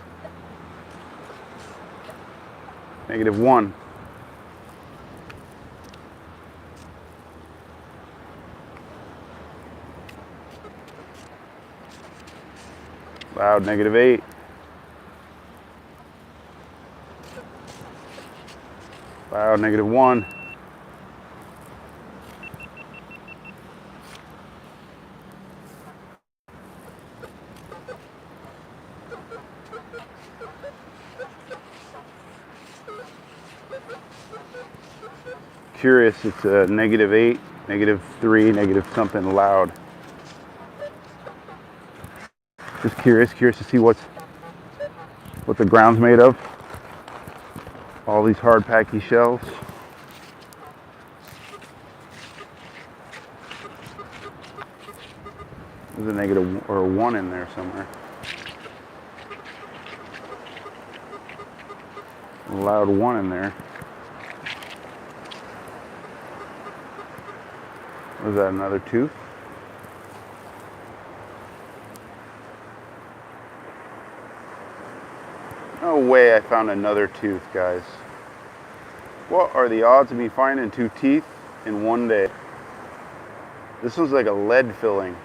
[SPEAKER 1] -1. Loud, -8. Loud, -1. Curious, it's a -8, -3, negative something loud. Just curious to see what the ground's made of. All these hard packy shells. There's a negative or a 1 in there somewhere. A loud 1 in there. Was that another tooth? No way I found another tooth, guys. What are the odds of me finding 2 teeth in one day? This one's like a lead filling.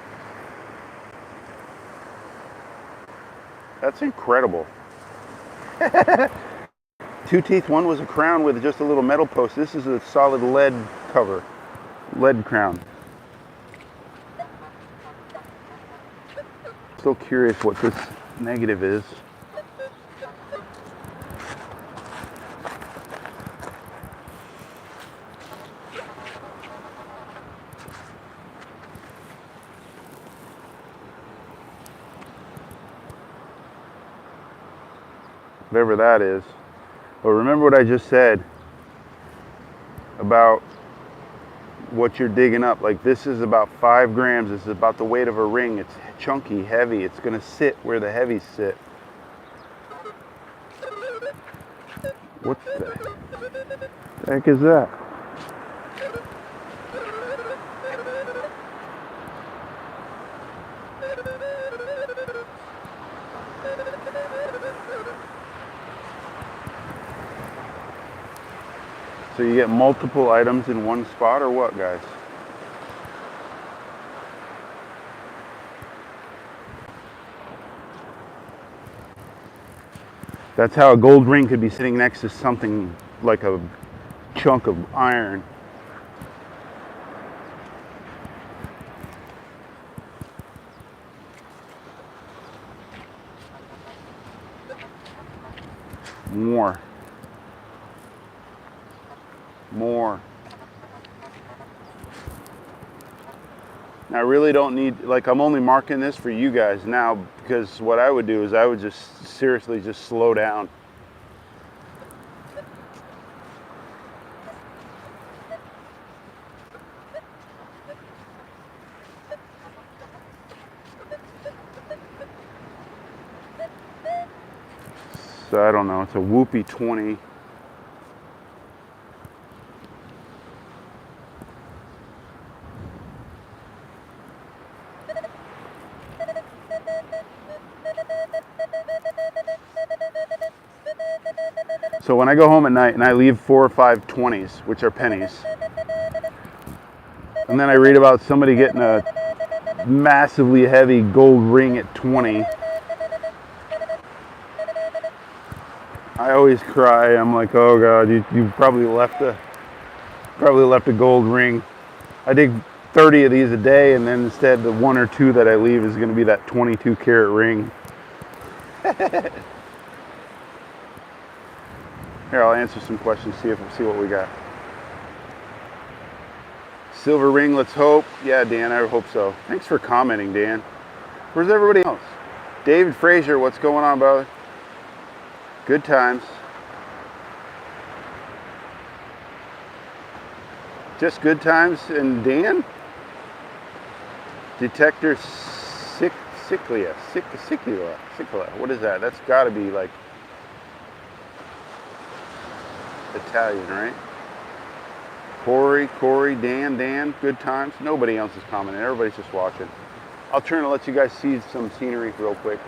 [SPEAKER 1] That's incredible. 2 teeth, one was a crown with just a little metal post. This is a solid lead cover, lead crown. Still curious what this negative is. Whatever that is. But remember what I just said about what you're digging up. Like, this is about 5 grams. This is about the weight of a ring. It's chunky, heavy. It's going to sit where the heavies sit. What the heck is that? So you get multiple items in one spot, or what, guys? That's how a gold ring could be sitting next to something like a chunk of iron. More. Now, I really don't need, like, I'm only marking this for you guys now, because what I would do is I would just seriously just slow down. So I don't know, it's a whoopee 20. So when I go home at night and I leave 4 or 5 20s, which are pennies, and then I read about somebody getting a massively heavy gold ring at 20, I always cry. I'm like, oh God, you probably left a gold ring. I dig 30 of these a day, and then instead the 1 or 2 that I leave is going to be that 22 karat ring. Here, I'll answer some questions, see what we got. Silver ring, let's hope. Yeah, Dan, I hope so. Thanks for commenting, Dan. Where's everybody else? David Frazier, what's going on, brother? Good times. Just good times. And Dan? Detector Ciclia. What is that? That's got to be like Italian, right? Corey, Dan, good times. Nobody else is commenting. Everybody's just watching. I'll turn and let you guys see some scenery real quick.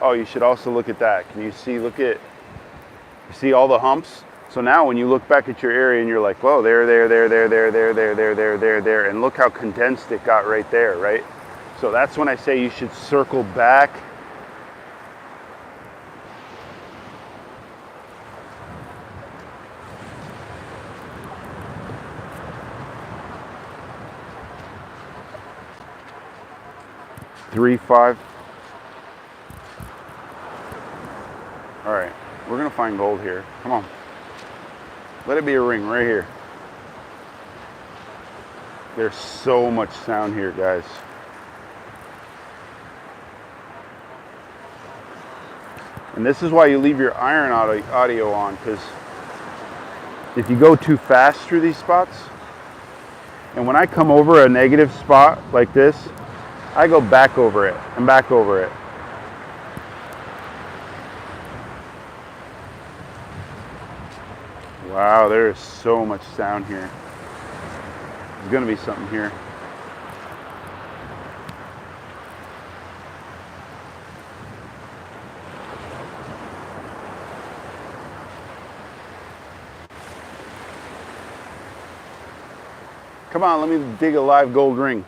[SPEAKER 1] Oh, you should also look at that. Can you see, you see all the humps? So now when you look back at your area and you're like, whoa, there, and look how condensed it got right there, right? So that's when I say you should circle back. Three, five. All right, we're gonna find gold here. Come on. Let it be a ring right here. There's so much sound here, guys. And this is why you leave your iron audio on, because if you go too fast through these spots, and when I come over a negative spot like this, I go back over it and back over it. Wow, there is so much sound here. There's gonna be something here. Come on, let me dig a live gold ring.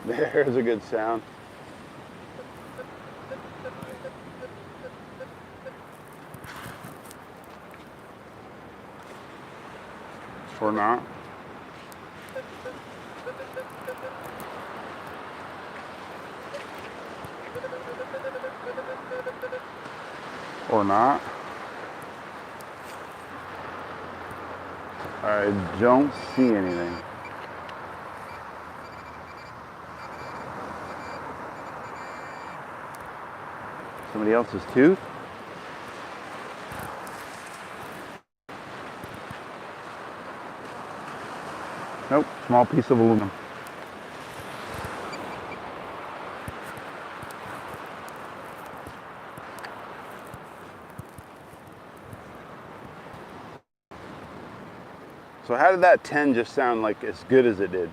[SPEAKER 1] There's a good sound. Or not. Or not. I don't see anything. Somebody else's tooth? Nope, small piece of aluminum. So how did that 10 just sound like as good as it did?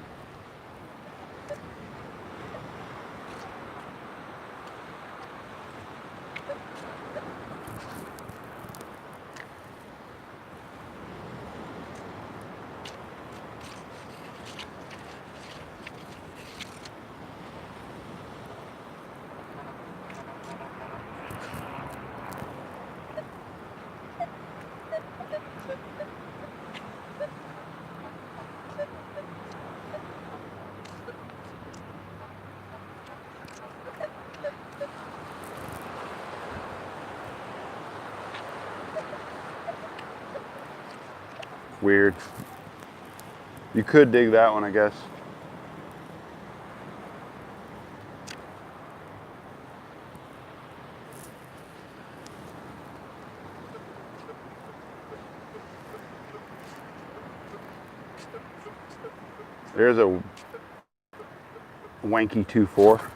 [SPEAKER 1] Weird. You could dig that one, I guess. There's a wanky 2-4.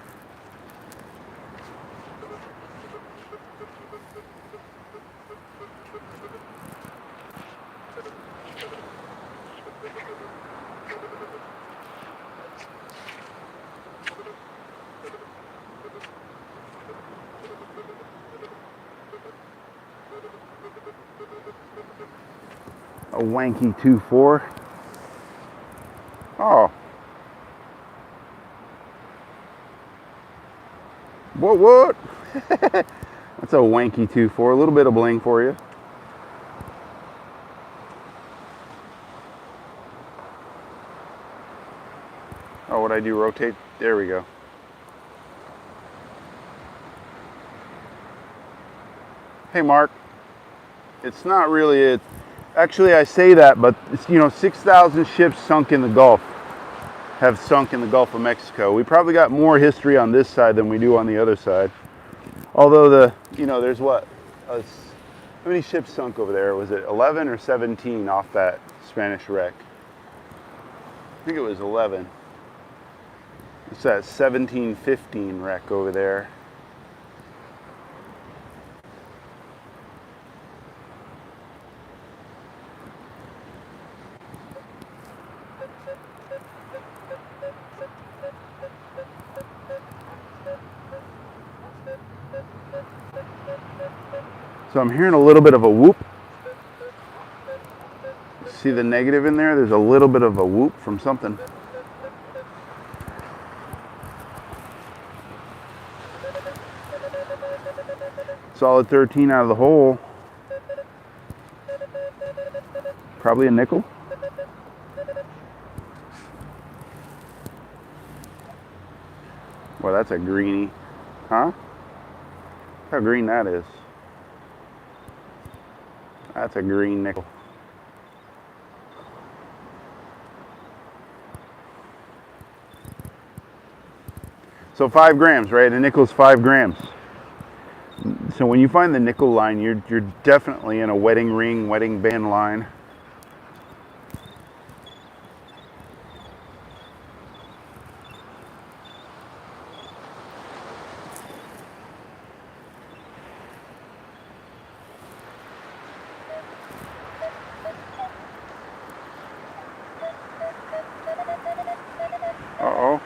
[SPEAKER 1] A wanky 2-4. Oh. What? That's a wanky 2-4. A little bit of bling for you. Oh, what I do? Rotate? There we go. Hey, Mark. It's not really it. Actually, I say that, but it's, 6,000 ships sunk in the Gulf have sunk in the Gulf of Mexico. We probably got more history on this side than we do on the other side. Although there's what? How many ships sunk over there? Was it 11 or 17 off that Spanish wreck? I think it was 11. It's that 1715 wreck over there. So I'm hearing a little bit of a whoop. See the negative in there? There's a little bit of a whoop from something. Solid 13 out of the hole. Probably a nickel. Well, that's a greenie. Huh? Look how green that is. That's a green nickel. So 5 grams, right? A nickel's 5 grams. So when you find the nickel line, you're definitely in a wedding ring, wedding band line. Uh-oh.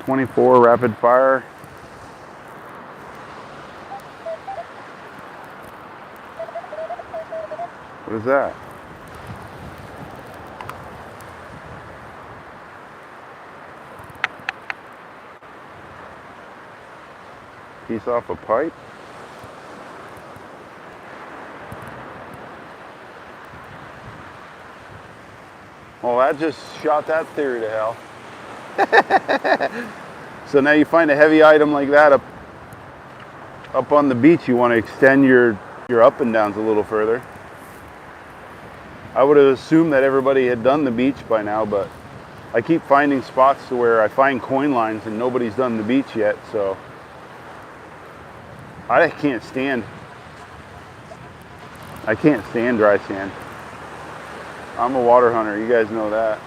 [SPEAKER 1] .24 rapid fire. What is that? Piece off a pipe? Well, that just shot that theory to hell. So now you find a heavy item like that up on the beach, you want to extend your up and downs a little further. I would have assumed that everybody had done the beach by now, but I keep finding spots to where I find coin lines and nobody's done the beach yet, so I can't stand dry sand. I'm a water hunter, you guys know that.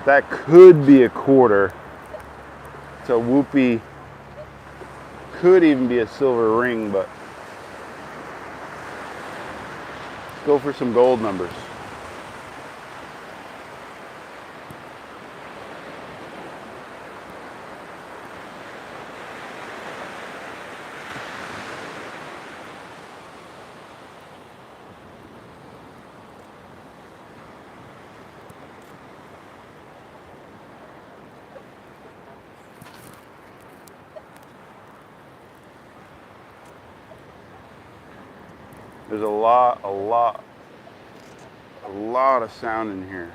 [SPEAKER 1] That could be a quarter. It's a whoopee. Could even be a silver ring, but let's go for some gold numbers. There's a lot of sound in here.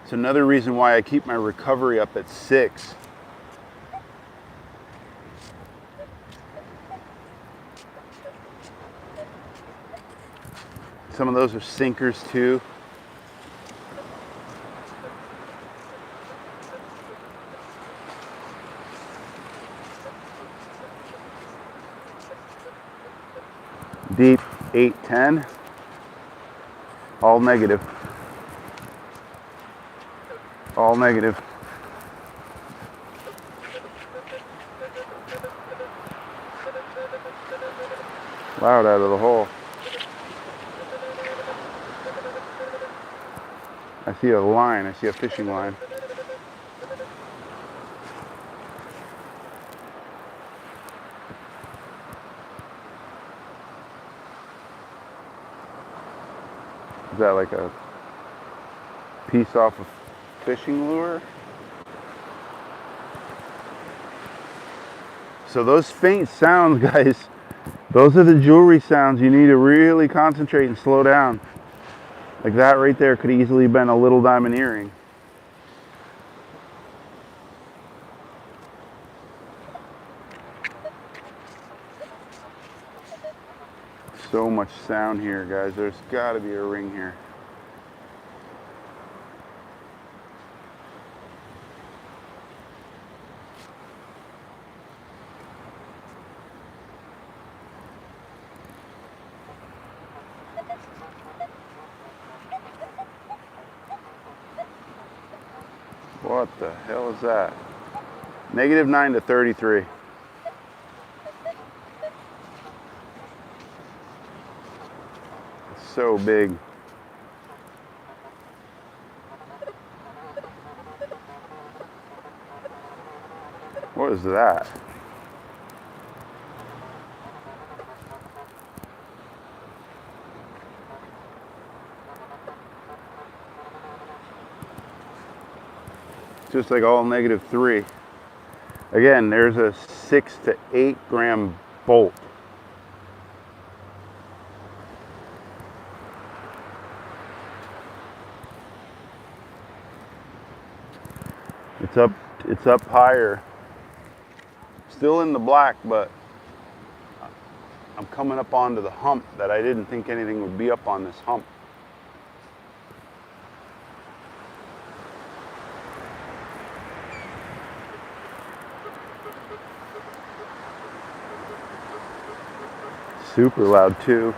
[SPEAKER 1] It's another reason why I keep my recovery up at 6. Some of those are sinkers too. Deep 810, all negative. All negative. Loud out of the hole. I see a line, I see a fishing line. Is that like a piece off a fishing lure? So those faint sounds, guys, those are the jewelry sounds. You need to really concentrate and slow down. Like that right there could easily have been a little diamond earring. So much sound here, guys. There's got to be a ring here. What the hell is that? -9 to 33. It's so big. What is that? Just like all -3. Again, there's a 6 to 8 gram bolt. It's up higher. Still in the black, but I'm coming up onto the hump that I didn't think anything would be up on this hump. Super loud too.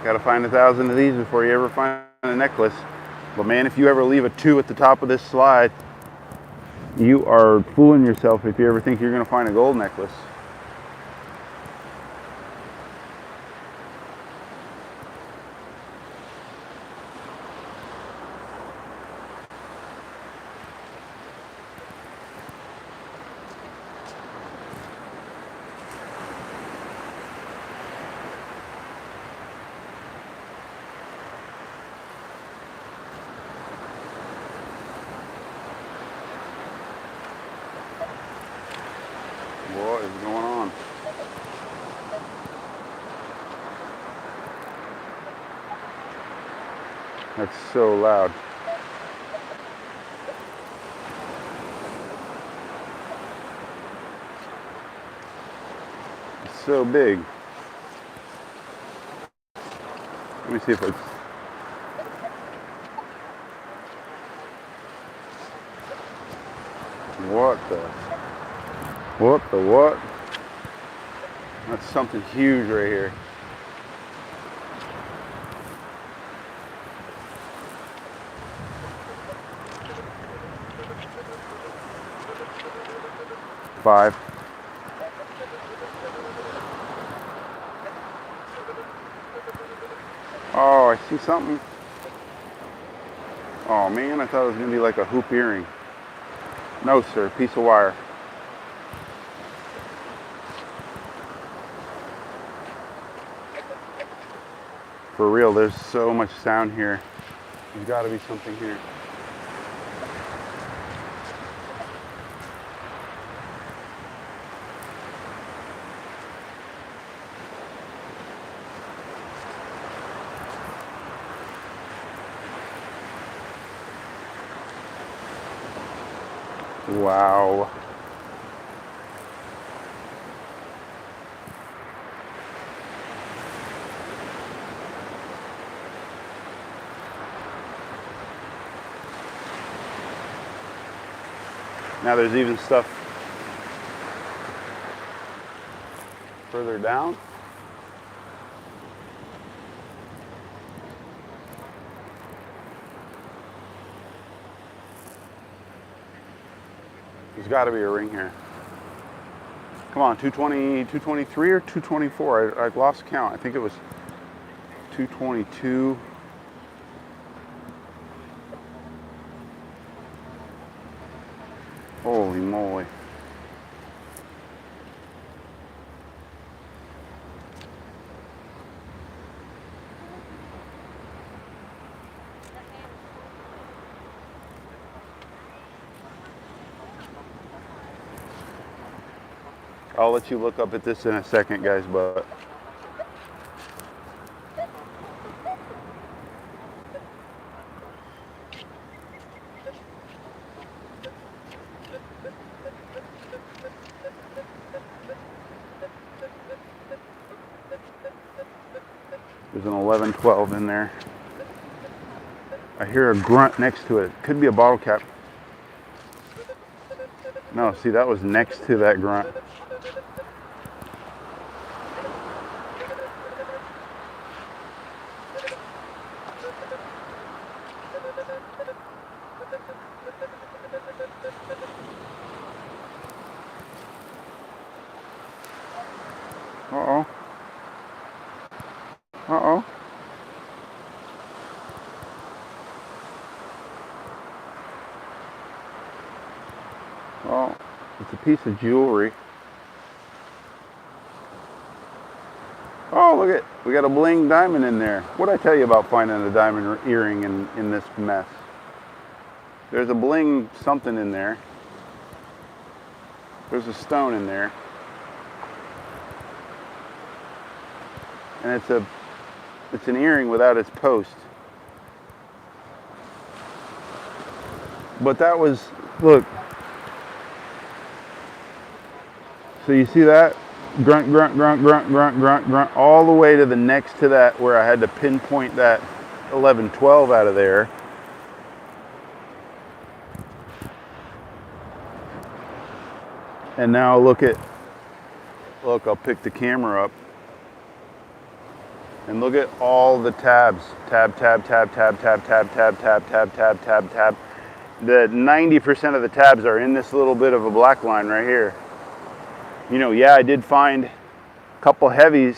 [SPEAKER 1] Got to find 1,000 of these before you ever find a necklace. But man, if you ever leave a 2 at the top of this slide, you are fooling yourself if you ever think you're going to find a gold necklace. What is going on? That's so loud. It's so big. Let me see if it's... What? That's something huge right here. Five. Oh, I see something. Oh man, I thought it was gonna be like a hoop earring. No sir, piece of wire. For real, there's so much sound here. There's gotta be something here. Wow. Now there's even stuff further down. There's got to be a ring here. Come on, 220, 223 or 224? I lost count. I think it was 222. Holy moly. I'll let you look up at this in a second, guys, but there's an 1112 in there. I hear a grunt next to it. Could be a bottle cap. No, see, that was next to that grunt. Uh-oh. Uh-oh. Oh, it's a piece of jewelry. Oh, look at, we got a bling diamond in there. What'd I tell you about finding a diamond earring in this mess? There's a bling something in there. There's a stone in there. And it's an earring without its post. But that was, look. So you see that? Grunt, grunt, grunt, grunt, grunt, grunt, grunt, all the way to the next to that where I had to pinpoint that 11, 12 out of there. And now look, I'll pick the camera up. And look at all the tabs. Tab, tab, tab, tab, tab, tab, tab, tab, tab, tab, tab, tab. The 90% of the tabs are in this little bit of a black line right here. You know, yeah, I did find a couple heavies,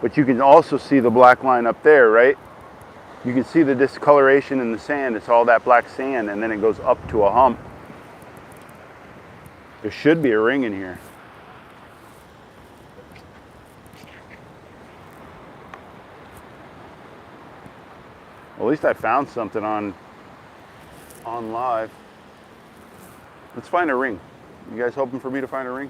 [SPEAKER 1] but you can also see the black line up there, right? You can see the discoloration in the sand. It's all that black sand, and then it goes up to a hump. There should be a ring in here. Well, at least I found something on live. Let's find a ring. You guys hoping for me to find a ring?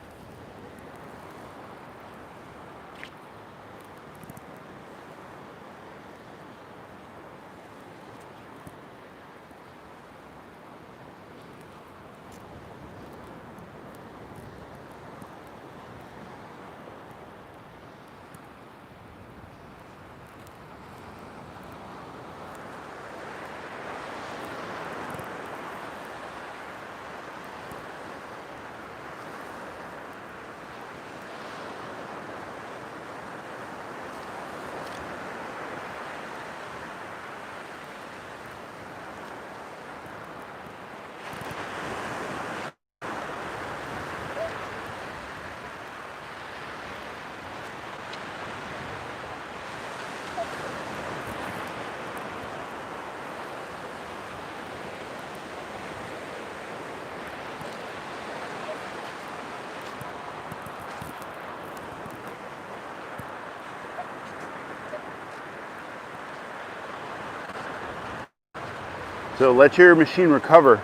[SPEAKER 1] So let your machine recover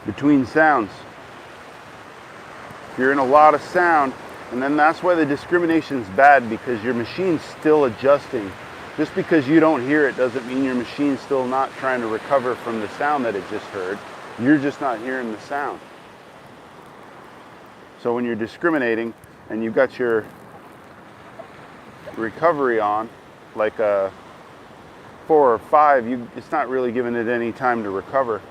[SPEAKER 1] between sounds. If you're in a lot of sound, and then that's why the discrimination is bad, because your machine's still adjusting. Just because you don't hear it doesn't mean your machine's still not trying to recover from the sound that it just heard. You're just not hearing the sound. So when you're discriminating and you've got your recovery on, like a 4 or 5, it's not really giving it any time to recover.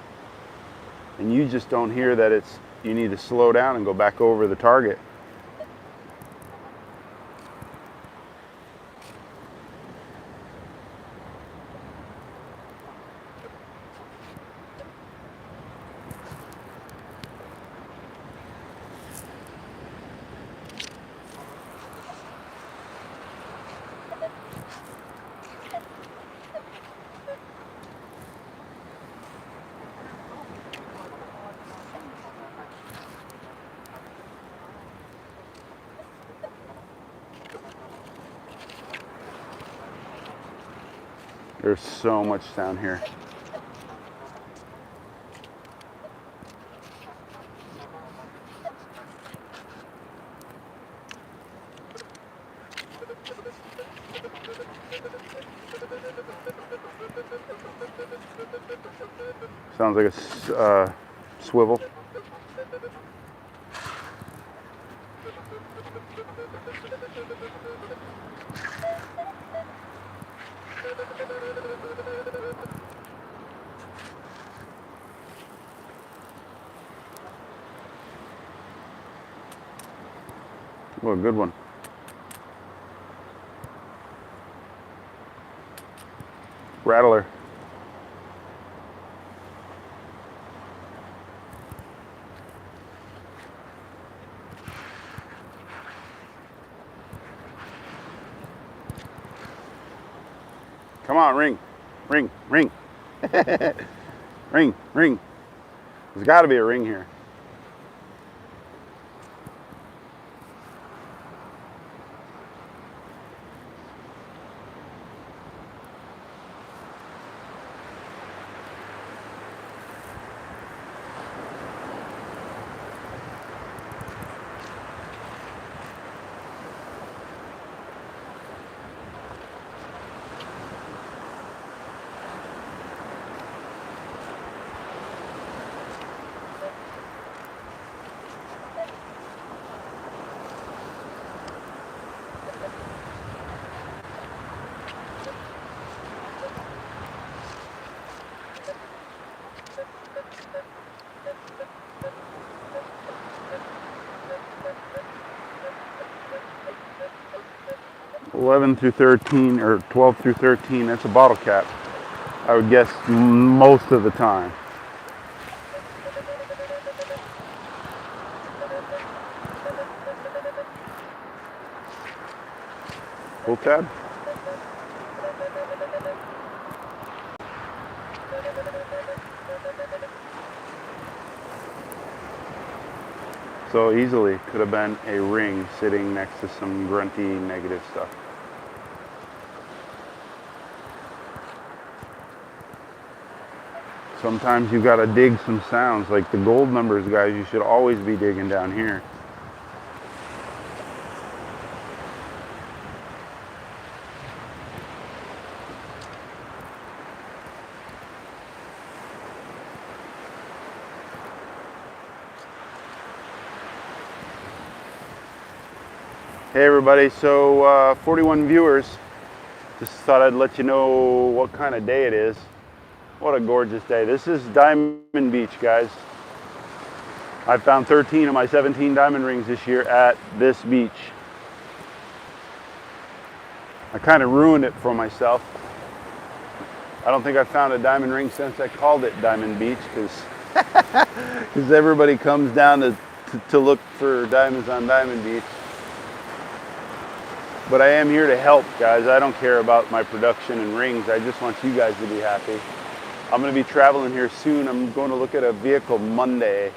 [SPEAKER 1] And you just don't hear that you need to slow down and go back over the target. There's so much down here. Sounds like a swivel. Oh, a good one. Rattler. Come on, ring. Ring, ring. Ring, ring. There's got to be a ring here. "11 through 13 or 12 through 13, that's a bottle cap. I would guess most of the time. Pull tab. So easily could have been a ring sitting next to some grunty negative stuff. Sometimes you gotta dig some sounds, like the gold numbers guys, you should always be digging down here. Hey everybody, so 41 viewers. Just thought I'd let you know what kind of day it is. What a gorgeous day. This is Diamond Beach, guys. I found 13 of my 17 diamond rings this year at this beach. I kind of ruined it for myself. I don't think I found a diamond ring since I called it Diamond Beach, because everybody comes down to look for diamonds on Diamond Beach. But I am here to help, guys. I don't care about my production and rings. I just want you guys to be happy. I'm going to be traveling here soon. I'm going to look at a vehicle Monday.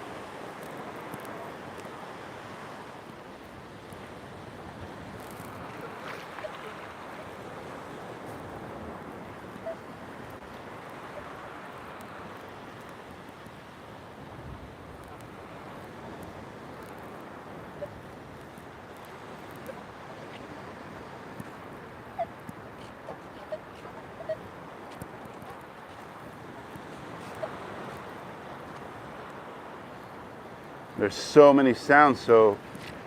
[SPEAKER 1] There's so many sounds, so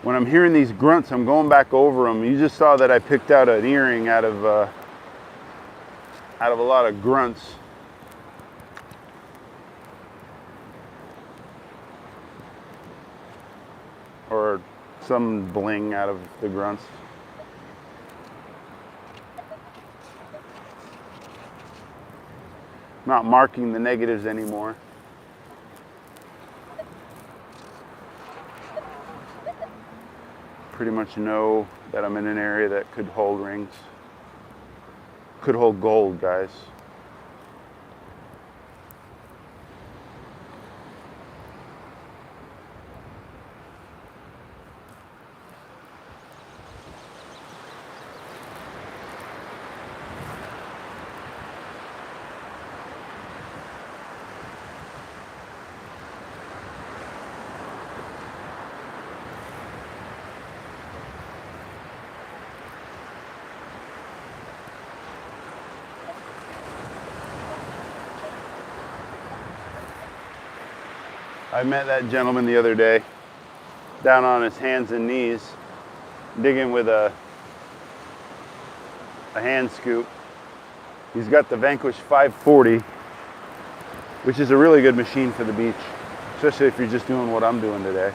[SPEAKER 1] when I'm hearing these grunts, I'm going back over them. You just saw that I picked out an earring out of a lot of grunts. Or some bling out of the grunts. Not marking the negatives anymore. Pretty much know that I'm in an area that could hold rings. Could hold gold, guys. I met that gentleman the other day, down on his hands and knees, digging with a hand scoop. He's got the Vanquish 540, which is a really good machine for the beach, especially if you're just doing what I'm doing today.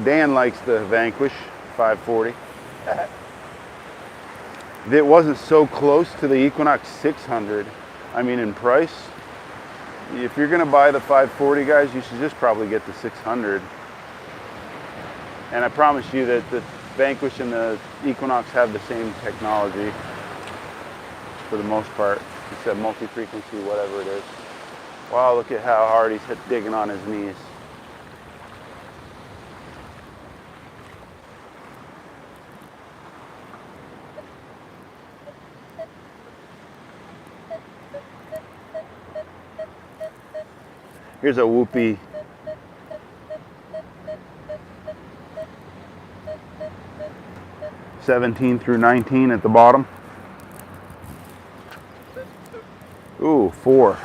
[SPEAKER 1] Dan likes the Vanquish 540. It wasn't so close to the Equinox 600. I mean, in price, if you're gonna buy the 540, guys, you should just probably get the 600. And I promise you that the Vanquish and the Equinox have the same technology for the most part, except multi-frequency, whatever it is. Wow, look at how hard he's digging on his knees. Here's a whoopee. (17 through 19 at the bottom. Ooh, 4.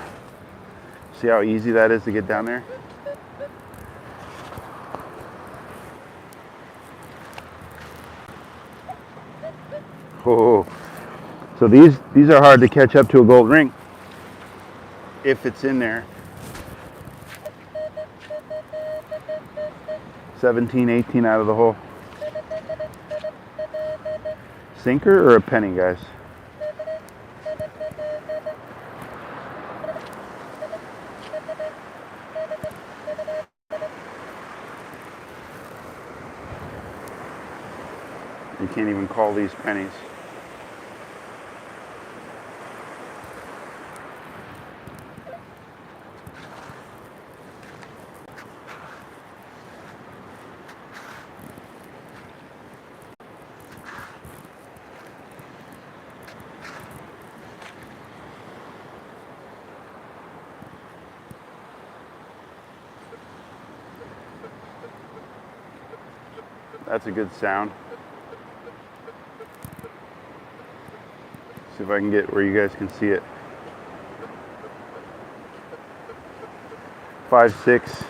[SPEAKER 1] See how easy that is to get down there? Oh, so these are hard to catch up to a gold ring if it's in there. 17, 18 out of the hole. Sinker or a penny, guys? You can't even call these pennies. That's a good sound. See if I can get where you guys can see it. 5, 6.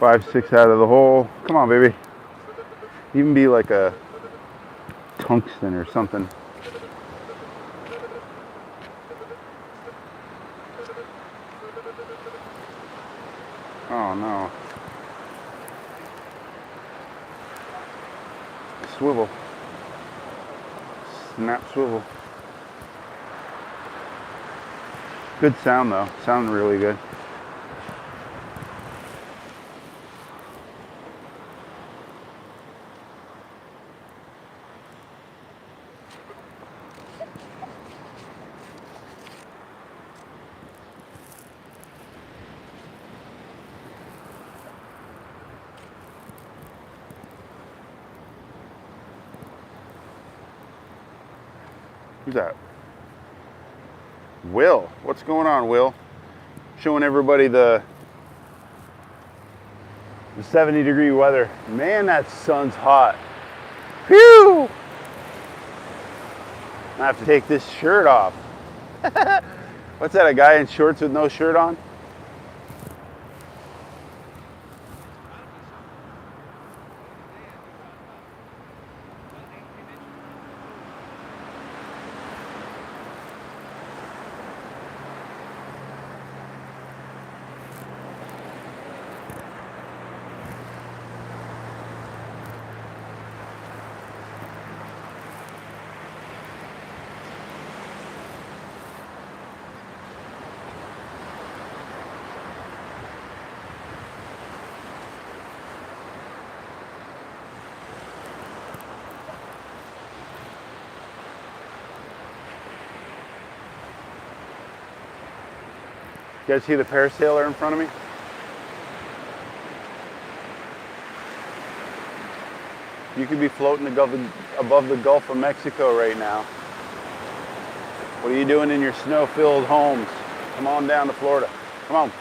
[SPEAKER 1] Five, 6 out of the hole. Come on, baby. Even be like a tungsten or something. Oh no. Swivel. Snap swivel. Good sound though. Sounded really good. Who's that? Will. What's going on, Will? Showing everybody the 70-degree weather. Man, that sun's hot. Phew! I have to take this shirt off. What's that, a guy in shorts with no shirt on? You guys see the parasailer in front of me? You could be floating above the Gulf of Mexico right now. What are you doing in your snow-filled homes? Come on down to Florida. Come on.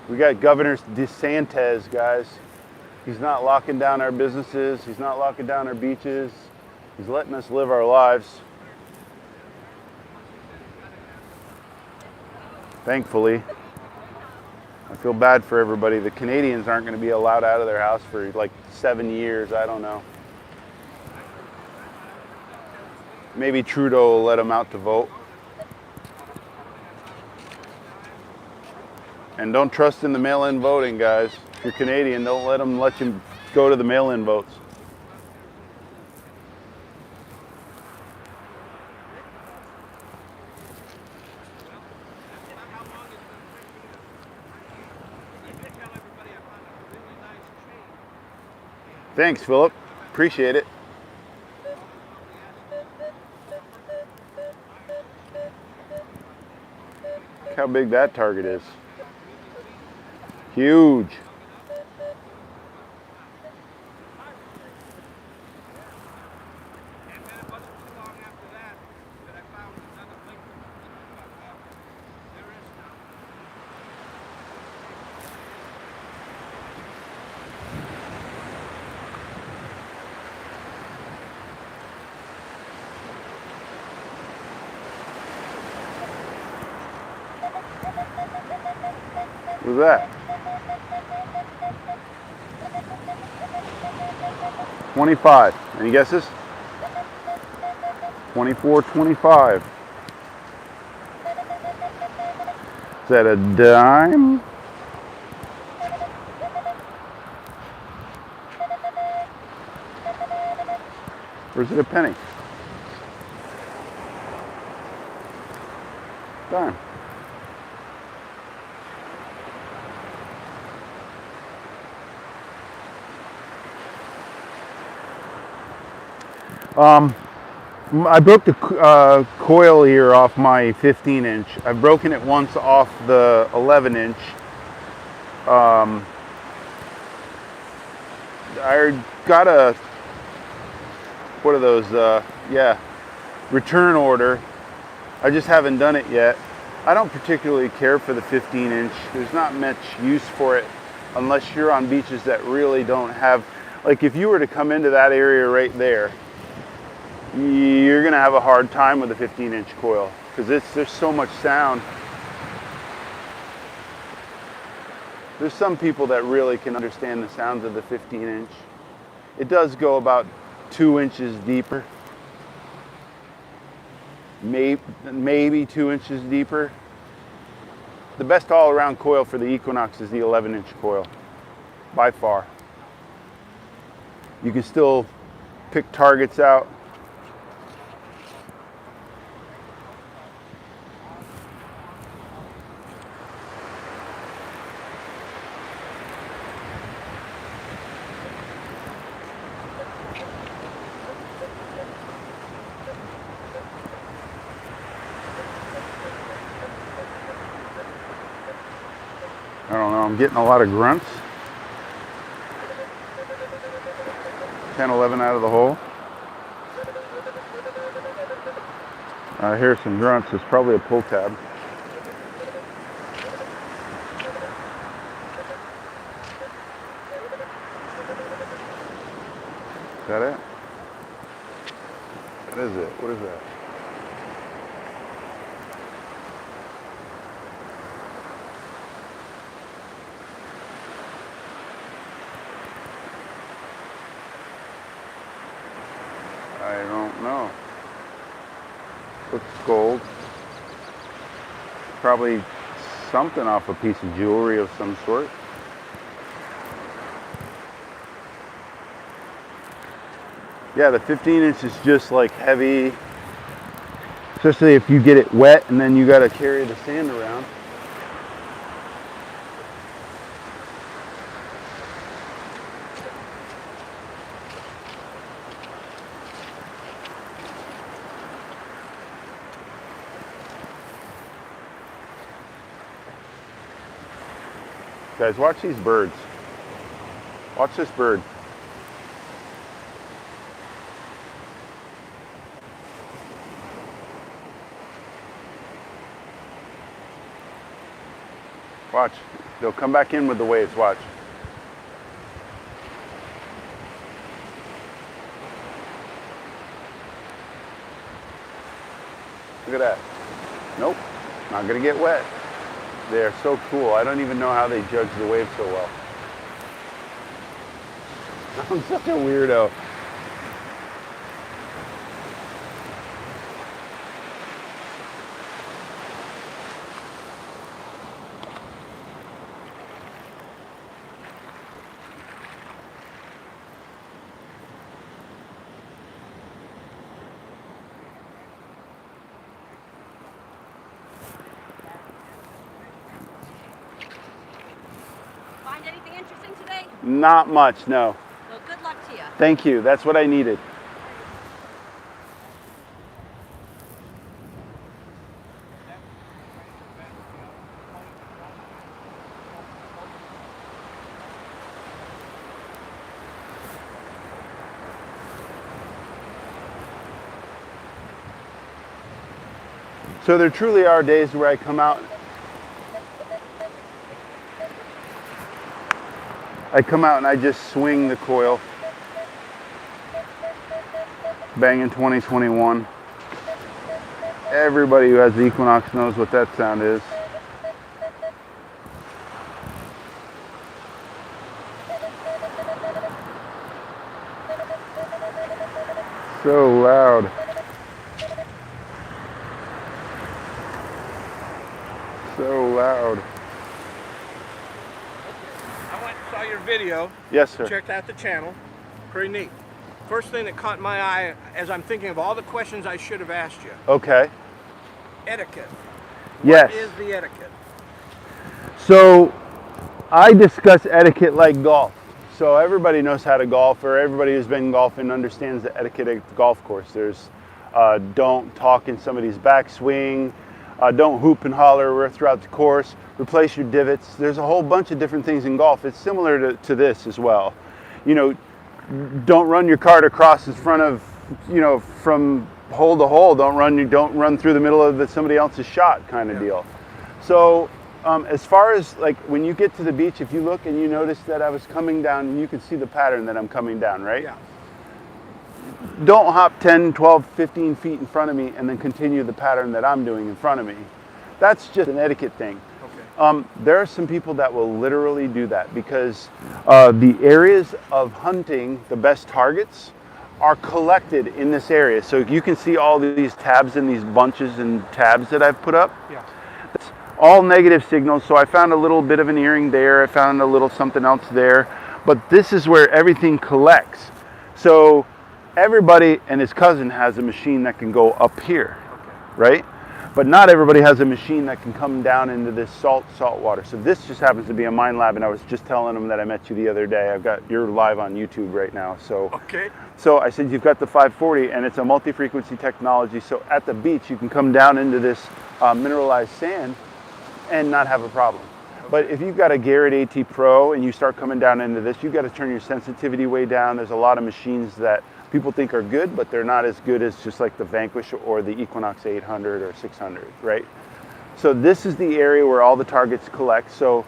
[SPEAKER 1] We got Governor DeSantis, guys. He's not locking down our businesses. He's not locking down our beaches. He's letting us live our lives. Thankfully. I feel bad for everybody. The Canadians aren't going to be allowed out of their house for like 7 years. I don't know. Maybe Trudeau will let them out to vote. And don't trust in the mail-in voting, guys. If you're Canadian, don't let you go to the mail-in votes. Thanks, Philip. Appreciate it. Look how big that target is. Huge. What was that? 25. Any guesses? 24.25. Is that a dime? Or is it a penny? Dime. I broke the coil here off my 15 inch. I've broken it once off the 11 inch. I got a, what are those, yeah, return order. I just haven't done it yet. I don't particularly care for the 15 inch. There's not much use for it unless you're on beaches that really don't have, like if you were to come into that area right there, you're gonna have a hard time with a 15 inch coil because there's so much sound. There's some people that really can understand the sounds of the 15 inch. It does go about 2 inches deeper. Maybe 2 inches deeper. The best all-around coil for the Equinox is the 11 inch coil, by far. You can still pick targets out. I don't know, I'm getting a lot of grunts. 10, 11 out of the hole. I hear some grunts. It's probably a pull tab. Is that it? What is it? What is that? I don't know. Looks gold. Probably something off a piece of jewelry of some sort. Yeah, the 15 inch is just like heavy, especially if you get it wet and then you got to carry the sand around. Guys, watch these birds. Watch this bird. Watch. They'll come back in with the waves. Watch. Look at that. Nope. Not going to get wet. They're so cool. I don't even know how they judge the wave so well. I'm such a weirdo.
[SPEAKER 3] Find anything interesting today?
[SPEAKER 1] Not much, no.
[SPEAKER 3] Well, good luck to you.
[SPEAKER 1] Thank you. That's what I needed. So there truly are days where I come out and I just swing the coil. Banging 2021. Everybody who has the Equinox knows what that sound is. So loud. So loud.
[SPEAKER 2] I went and saw your video.
[SPEAKER 1] Yes, sir.
[SPEAKER 2] Checked out the channel. Pretty neat. First thing that caught my eye as I'm thinking of all the questions I should have asked you.
[SPEAKER 1] Okay.
[SPEAKER 2] Etiquette.
[SPEAKER 1] Yes.
[SPEAKER 2] What is the etiquette?
[SPEAKER 1] So I discuss etiquette like golf. So everybody knows how to golf, or everybody who's been golfing understands the etiquette at the golf course. There's don't talk in somebody's backswing, don't hoop and holler throughout the course, replace your divots. There's a whole bunch of different things in golf. It's similar to this as well. You know, don't run your cart across in front of, you know, from hole to hole. Don't run through the middle of somebody else's shot kind of deal. So as far as like when you get to the beach, if you look and you notice that I was coming down, you can see the pattern that I'm coming down, right?
[SPEAKER 2] Yeah.
[SPEAKER 1] Don't hop 10, 12, 15 feet in front of me and then continue the pattern that I'm doing in front of me. That's just an etiquette thing.
[SPEAKER 2] Okay.
[SPEAKER 1] There are some people that will literally do that because the areas of hunting, the best targets, are collected in this area. So you can see all these tabs and these bunches and tabs that I've put up.
[SPEAKER 2] Yeah.
[SPEAKER 1] That's all negative signals. So I found a little bit of an earring there. I found a little something else there. But this is where everything collects. So everybody and his cousin has a machine that can go up here, right? But not everybody has a machine that can come down into this salt water. So this just happens to be a mine lab, and I was just telling them that I met you the other day. You're live on YouTube right now. So
[SPEAKER 2] Okay.
[SPEAKER 1] So I said, you've got the 540 and it's a multi-frequency technology. So at the beach, you can come down into this mineralized sand and not have a problem. But if you've got a Garrett AT Pro and you start coming down into this, you've got to turn your sensitivity way down. There's a lot of machines that people think are good, but they're not as good as just like the Vanquish or the Equinox 800 or 600, right? So this is the area where all the targets collect. So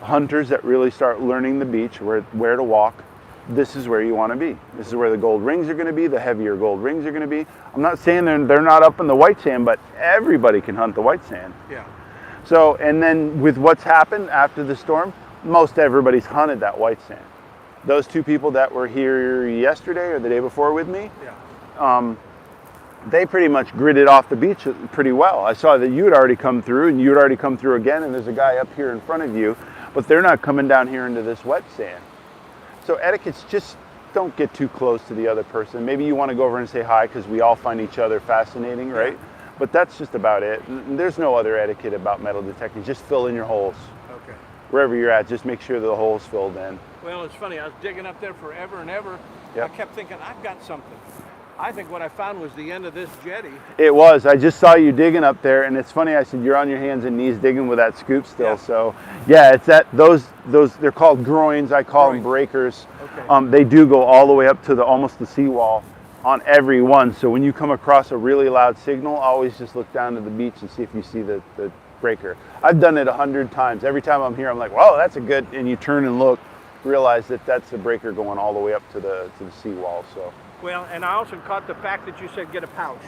[SPEAKER 1] hunters that really start learning the beach, where to walk, this is where you want to be. This is where the gold rings are going to be, the heavier gold rings are going to be. I'm not saying they're not up in the white sand, but everybody can hunt the white sand.
[SPEAKER 2] Yeah.
[SPEAKER 1] So, and then with what's happened after the storm, most everybody's hunted that white sand. Those two people that were here yesterday or the day before with me,
[SPEAKER 2] Yeah.
[SPEAKER 1] they pretty much gridded off the beach pretty well. I saw that you had already come through and you had already come through again, and there's a guy up here in front of you, but they're not coming down here into this wet sand. So etiquette's just don't get too close to the other person. Maybe you want to go over and say hi because we all find each other fascinating, right? But that's just about it. There's no other etiquette about metal detecting. Just fill in your holes.
[SPEAKER 2] Okay.
[SPEAKER 1] Wherever you're at, just make sure the hole's filled in.
[SPEAKER 2] Well, it's funny. I was digging up there forever and ever.
[SPEAKER 1] Yep.
[SPEAKER 2] I kept thinking, I've got something. I think what I found was the end of this jetty.
[SPEAKER 1] It was. I just saw you digging up there, and it's funny. I said you're on your hands and knees digging with that scoop still.
[SPEAKER 2] Yeah.
[SPEAKER 1] So, yeah, it's that those they're called groins. I call them breakers.
[SPEAKER 2] Okay.
[SPEAKER 1] They do go all the way up to almost the seawall on every one. So when you come across a really loud signal, always just look down to the beach and see if you see the breaker. I've done it 100 times. Every time I'm here, I'm like, "Whoa, that's a good." And you turn and look, realize that that's the breaker going all the way up to the seawall. So.
[SPEAKER 2] Well, and I also caught the fact that you said get a pouch.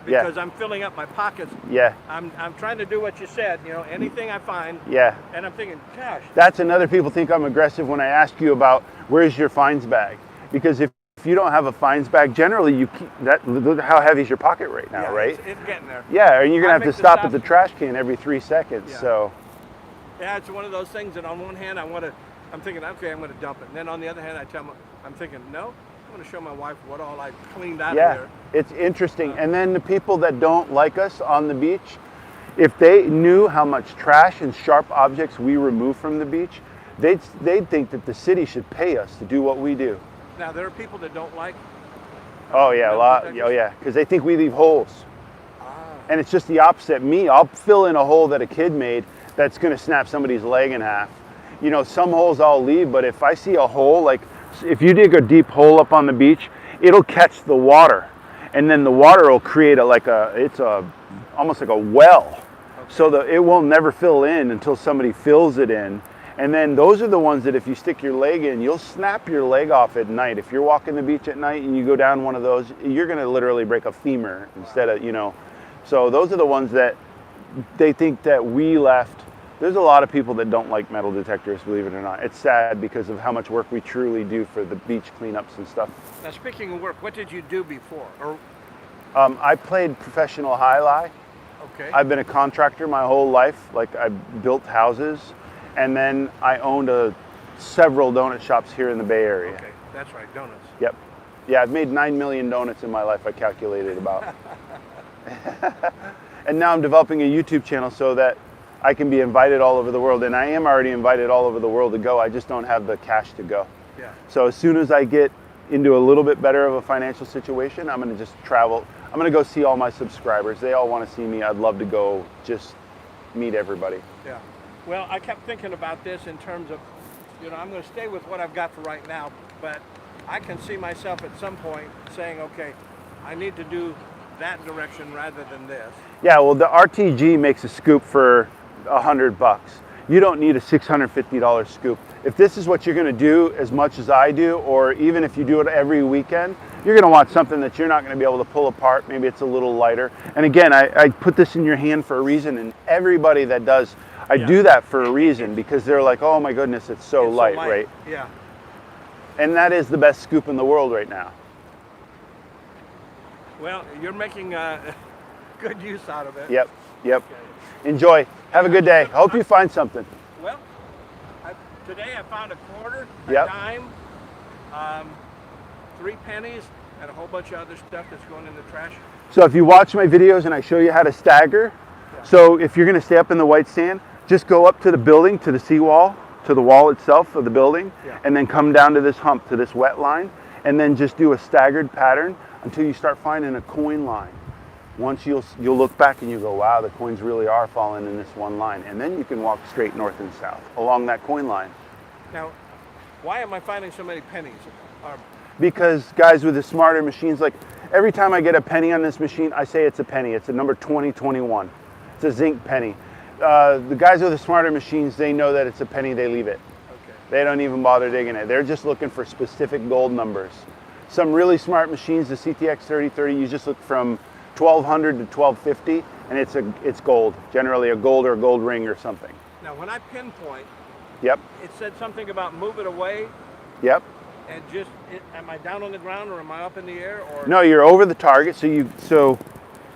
[SPEAKER 2] because I'm filling up my pockets.
[SPEAKER 1] Yeah.
[SPEAKER 2] I'm trying to do what you said, you know, anything I find.
[SPEAKER 1] Yeah.
[SPEAKER 2] And I'm thinking, gosh.
[SPEAKER 1] That's another people think I'm aggressive when I ask you about where's your fines bag, because if you don't have a fines bag, generally you keep that. Look how heavy is your pocket right now,
[SPEAKER 2] Yeah,
[SPEAKER 1] right?
[SPEAKER 2] It's getting there.
[SPEAKER 1] Yeah, and you're gonna
[SPEAKER 2] I
[SPEAKER 1] have to
[SPEAKER 2] make the
[SPEAKER 1] stop
[SPEAKER 2] stop.
[SPEAKER 1] at the trash can every 3 seconds.
[SPEAKER 2] Yeah.
[SPEAKER 1] So
[SPEAKER 2] Yeah, it's one of those things that on one hand I'm thinking, okay, I'm going to dump it. And then on the other hand, I'm thinking, no, I'm going to show my wife what all I cleaned out of
[SPEAKER 1] yeah,
[SPEAKER 2] there.
[SPEAKER 1] it's interesting. And then the people that don't like us on the beach, if they knew how much trash and sharp objects we remove from the beach, they'd think that the city should pay us to do what we do.
[SPEAKER 2] Now, there are people that don't like.
[SPEAKER 1] Oh yeah, a
[SPEAKER 2] metal
[SPEAKER 1] lot.
[SPEAKER 2] detectors?
[SPEAKER 1] Oh yeah, because they think we leave holes.
[SPEAKER 2] Ah,
[SPEAKER 1] And it's just the opposite. Me, I'll fill in a hole that a kid made that's going to snap somebody's leg in half. You know, some holes I'll leave, but if I see a hole, like if you dig a deep hole up on the beach, it'll catch the water, and then the water will create almost like a well.
[SPEAKER 2] okay.
[SPEAKER 1] So it will never fill in until somebody fills it in. And then those are the ones that if you stick your leg in, you'll snap your leg off at night. If you're walking the beach at night and you go down one of those, you're going to literally break a femur instead of, you know. So those are the ones that they think that we left. There's a lot of people that don't like metal detectors, believe it or not. It's sad because of how much work we truly do for the beach cleanups and stuff.
[SPEAKER 2] Now, speaking of work, what did you do before? Or
[SPEAKER 1] I played professional highlight.
[SPEAKER 2] okay.
[SPEAKER 1] I've been a contractor my whole life. Like I built houses, and then I owned several donut shops here in the Bay Area.
[SPEAKER 2] Okay, that's right, donuts.
[SPEAKER 1] Yep. Yeah, I've made 9 million donuts in my life, I calculated about. And now I'm developing a YouTube channel so that I can be invited all over the world. And I am already invited all over the world to go. I just don't have the cash to go.
[SPEAKER 2] Yeah.
[SPEAKER 1] So as soon as I get into a little bit better of a financial situation, I'm going to just travel. I'm going to go see all my subscribers. They all want to see me. I'd love to go just meet everybody.
[SPEAKER 2] Yeah. Well, I kept thinking about this in terms of, you know, I'm going to stay with what I've got for right now, but I can see myself at some point saying, okay, I need to do that direction rather than this.
[SPEAKER 1] Yeah, well, the RTG makes a scoop for $100. You don't need a $650 scoop. If this is what you're going to do as much as I do, or even if you do it every weekend, you're going to want something that you're not going to be able to pull apart. Maybe it's a little lighter. And again, I put this in your hand for a reason, and everybody that does, I do that for a reason, because they're like, oh my goodness, it's so light, right?
[SPEAKER 2] Yeah.
[SPEAKER 1] And that is the best scoop in the world right now.
[SPEAKER 2] Well, you're making good use out of it.
[SPEAKER 1] Yep, yep.
[SPEAKER 2] Okay.
[SPEAKER 1] Enjoy. Have a good day. Hope you find something.
[SPEAKER 2] Well, today I found a quarter, a
[SPEAKER 1] Yep.
[SPEAKER 2] dime, 3 pennies, and a whole bunch of other stuff that's going in the trash.
[SPEAKER 1] So if you watch my videos and I show you how to stagger, so if you're going to stay up in the white sand, just go up to the building, to the seawall, to the wall itself of the building, and then come down to this hump, to this wet line, and then just do a staggered pattern until you start finding a coin line. Once you'll look back and you go, wow, the coins really are falling in this one line. And then you can walk straight north and south along that coin line.
[SPEAKER 2] Now, why am I finding so many pennies?
[SPEAKER 1] Because guys with the smarter machines, like every time I get a penny on this machine, I say it's a penny. It's a number 2021. It's a zinc penny. The guys with the smarter machines, they know that it's a penny, they leave it.
[SPEAKER 2] Okay.
[SPEAKER 1] They don't even bother digging it. They're just looking for specific gold numbers. Some really smart machines, the CTX 3030, you just look from 1200 to 1250, and it's gold, generally a gold or a gold ring or something.
[SPEAKER 2] Now, when I pinpoint,
[SPEAKER 1] Yep,
[SPEAKER 2] it said something about move it away,
[SPEAKER 1] yep.
[SPEAKER 2] and just, am I down on the ground or am I up in the air? Or
[SPEAKER 1] No, you're over the target, so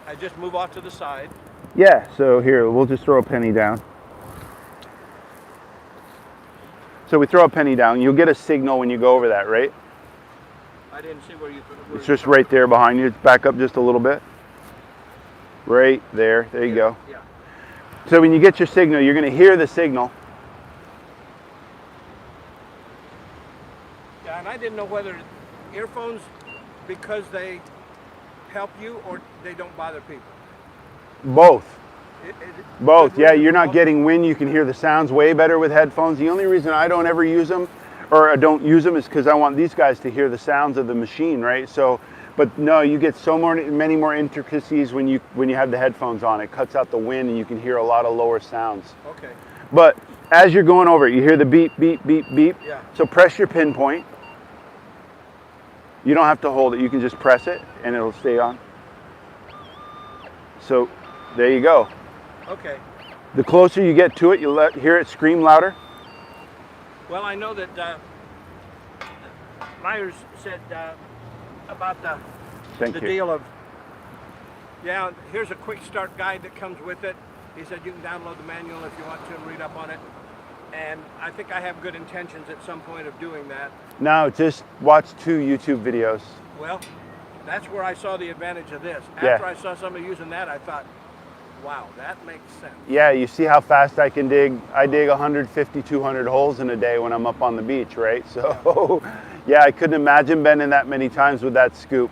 [SPEAKER 2] I just move off to the side.
[SPEAKER 1] yeah, so here, we'll just throw a penny down. So we throw a penny down, you'll get a signal when you go over that, right?
[SPEAKER 2] I didn't see where you put it.
[SPEAKER 1] It's just right there behind you. It's back up just a little bit. Right there, there you go.
[SPEAKER 2] Yeah.
[SPEAKER 1] So when you get your signal, you're going to hear the signal.
[SPEAKER 2] Yeah, and I didn't know whether earphones, because they help you or they don't bother people.
[SPEAKER 1] Both. Both,
[SPEAKER 2] good
[SPEAKER 1] yeah,
[SPEAKER 2] reason
[SPEAKER 1] you're
[SPEAKER 2] for
[SPEAKER 1] not
[SPEAKER 2] both.
[SPEAKER 1] getting wind. You can hear the sounds way better with headphones. The only reason I don't ever use them, or I don't use them, is because I want these guys to hear the sounds of the machine, right? So, but no, you get many more intricacies when you have the headphones on. It cuts out the wind and you can hear a lot of lower sounds.
[SPEAKER 2] Okay.
[SPEAKER 1] But as you're going over it, you hear the beep, beep, beep, beep.
[SPEAKER 2] Yeah.
[SPEAKER 1] So press your pinpoint. You don't have to hold it. You can just press it and it'll stay on. So there you go.
[SPEAKER 2] Okay.
[SPEAKER 1] The closer you get to it, you'll hear it scream louder.
[SPEAKER 2] Well, I know that Myers said about the
[SPEAKER 1] Thank you.
[SPEAKER 2] deal of, yeah, here's a quick start guide that comes with it. He said you can download the manual if you want to and read up on it. And I think I have good intentions at some point of doing that.
[SPEAKER 1] Now just watch 2 YouTube videos.
[SPEAKER 2] Well, that's where I saw the advantage of this.
[SPEAKER 1] Yeah.
[SPEAKER 2] After I saw somebody using that, I thought, wow, that makes sense.
[SPEAKER 1] Yeah, you see how fast I can dig? I dig 150, 200 holes in a day when I'm up on the beach, right? So, yeah, I couldn't imagine bending that many times with that scoop.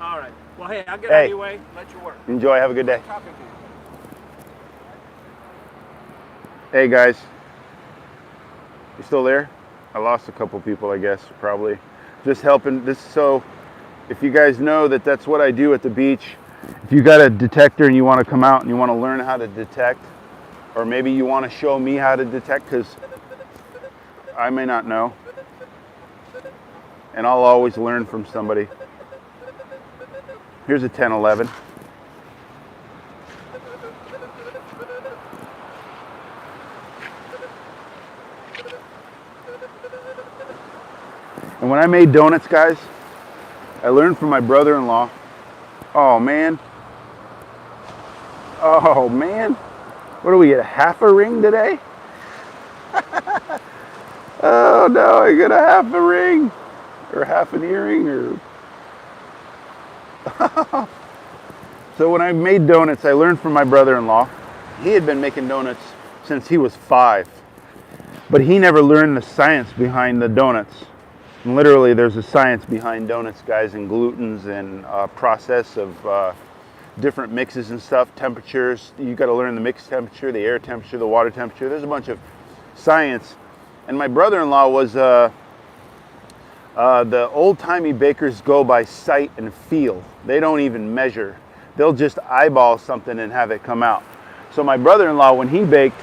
[SPEAKER 2] All right. Well, hey, I'll get out of your way. Let you work.
[SPEAKER 1] Enjoy. Have a good day.
[SPEAKER 2] Nice talking to you.
[SPEAKER 1] Hey, guys. You still there? I lost a couple people, I guess, probably. Just helping. So, if you guys know that that's what I do at the beach, if you got a detector and you want to come out and you want to learn how to detect, or maybe you want to show me how to detect, because I may not know, and I'll always learn from somebody. Here's a 1011. And when I made donuts, guys, I learned from my brother-in-law. Oh man. Oh man. What do we get, a half a ring today? Oh no, I get a half a ring. Or half an earring, or... So when I made donuts, I learned from my brother-in-law. He had been making donuts since he was 5. But he never learned the science behind the donuts. And literally, there's a science behind donuts, guys, and glutens and process of different mixes and stuff, temperatures. You got to learn the mix temperature, the air temperature, the water temperature. There's a bunch of science. And my brother-in-law was the old-timey bakers go by sight and feel. They don't even measure. They'll just eyeball something and have it come out. So my brother-in-law, when he baked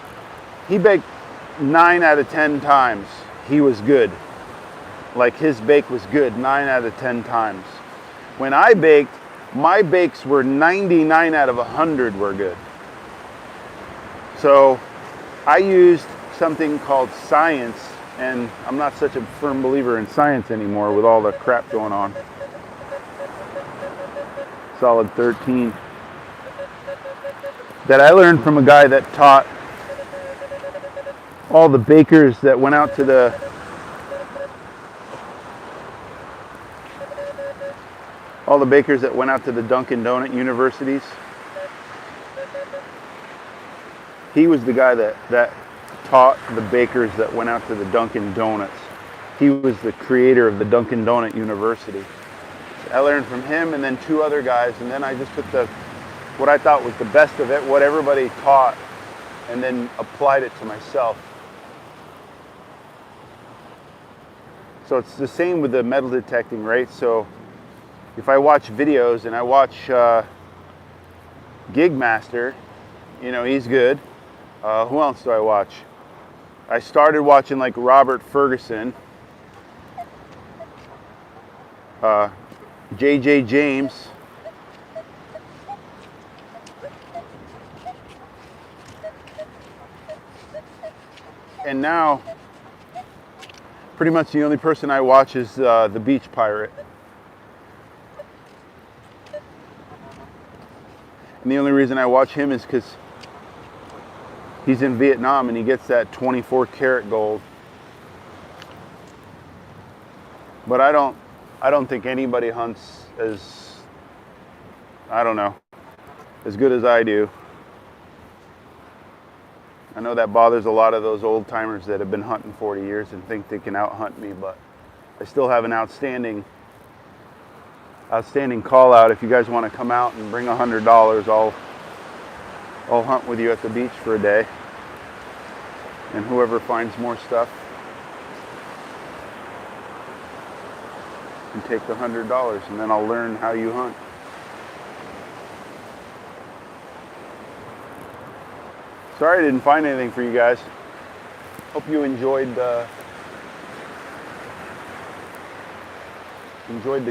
[SPEAKER 1] 9 out of 10 times. He was good. Like his bake was good 9 out of 10 times. When I baked, my bakes were 99 out of 100 were good. So I used something called science, and I'm not such a firm believer in science anymore with all the crap going on. Solid 13. That I learned from a guy that taught all the bakers that went out to the Dunkin' Donut universities. He was the guy that taught the bakers that went out to the Dunkin' Donuts. He was the creator of the Dunkin' Donut University. I learned from him and then 2 other guys, and then I just took what I thought was the best of it, what everybody taught, and then applied it to myself. So it's the same with the metal detecting, right? So if I watch videos and I watch Gig Master, you know, he's good. Who else do I watch? I started watching like Robert Ferguson, J.J. James, and now pretty much the only person I watch is the Beach Pirate. And the only reason I watch him is because he's in Vietnam and he gets that 24 karat gold. But I don't think anybody hunts as good as I do. I know that bothers a lot of those old timers that have been hunting 40 years and think they can out hunt me, but I still have an outstanding call out. If you guys want to come out and bring $100, I'll hunt with you at the beach for a day. And whoever finds more stuff can take the $100, and then I'll learn how you hunt. Sorry I didn't find anything for you guys. Hope you enjoyed the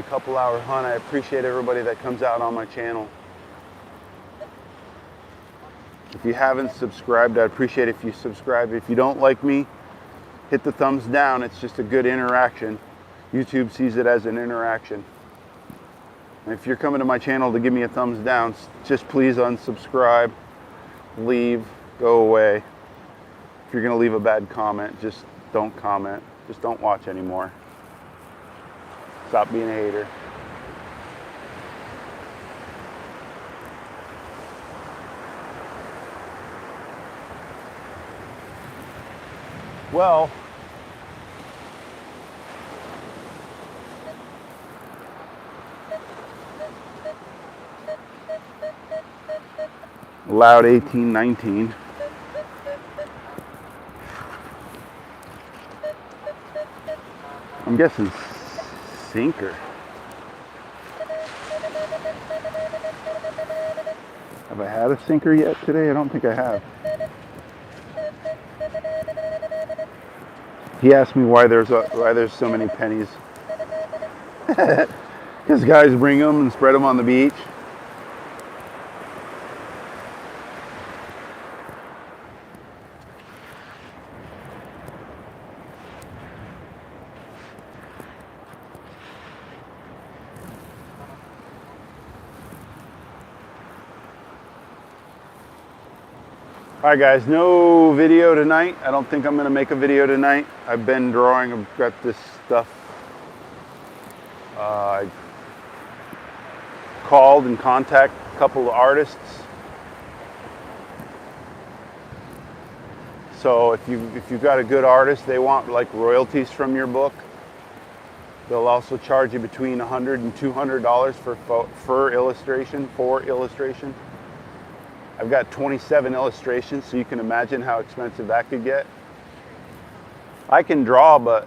[SPEAKER 1] couple-hour hunt. I appreciate everybody that comes out on my channel. If you haven't subscribed, I'd appreciate it if you subscribe. If you don't like me, hit the thumbs down. It's just a good interaction. YouTube sees it as an interaction. And if you're coming to my channel to give me a thumbs down, just please unsubscribe, leave, go away. If you're going to leave a bad comment, just don't comment. Just don't watch anymore. Stop being a hater. Well, loud 1819. I'm guessing sinker. Have I had a sinker yet today? I don't think I have. He asked me why there's so many pennies. Because guys bring them and spread them on the beach. All right guys, no video tonight. I don't think I'm gonna make a video tonight. I've been drawing, I've got this stuff. I called and contacted a couple of artists. So if you've got a good artist, they want like royalties from your book. They'll also charge you between $100 and $200 for illustration. I've got 27 illustrations, so you can imagine how expensive that could get. I can draw,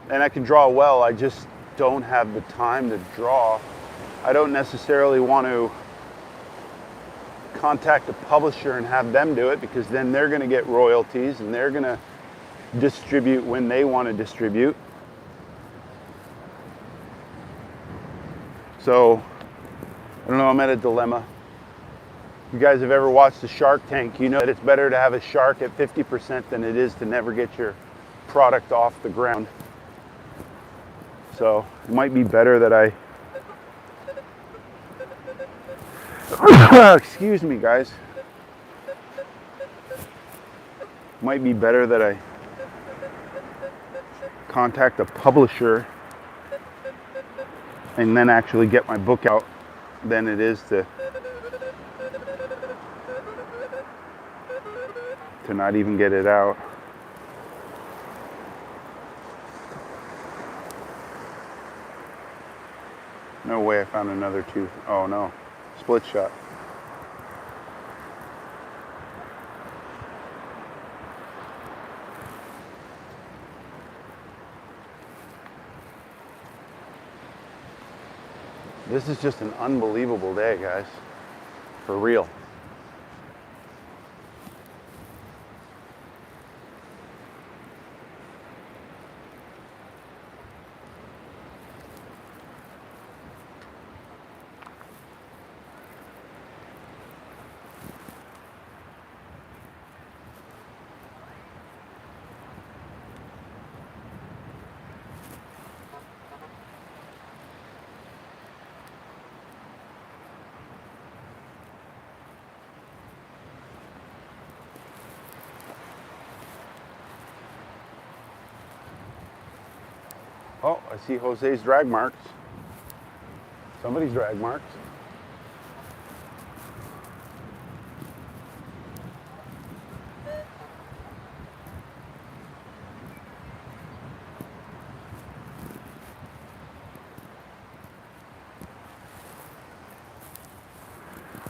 [SPEAKER 1] and I can draw well, I just don't have the time to draw. I don't necessarily want to contact a publisher and have them do it, because then they're going to get royalties and they're going to distribute when they want to distribute. So, I don't know, I'm at a dilemma. If you guys have ever watched the Shark Tank, you know that it's better to have a shark at 50% than it is to never get your product off the ground. So it might be better that I excuse me guys, might be better that I contact a publisher and then actually get my book out than it is to not even get it out. No way I found another tooth. Oh no, split shot. This is just an unbelievable day, guys. For real. Oh, I see Jose's drag marks. Somebody's drag marks.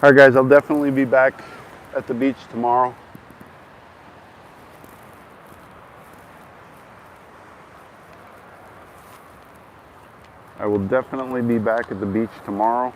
[SPEAKER 1] All right, guys, I'll definitely be back at the beach tomorrow. I will definitely be back at the beach tomorrow.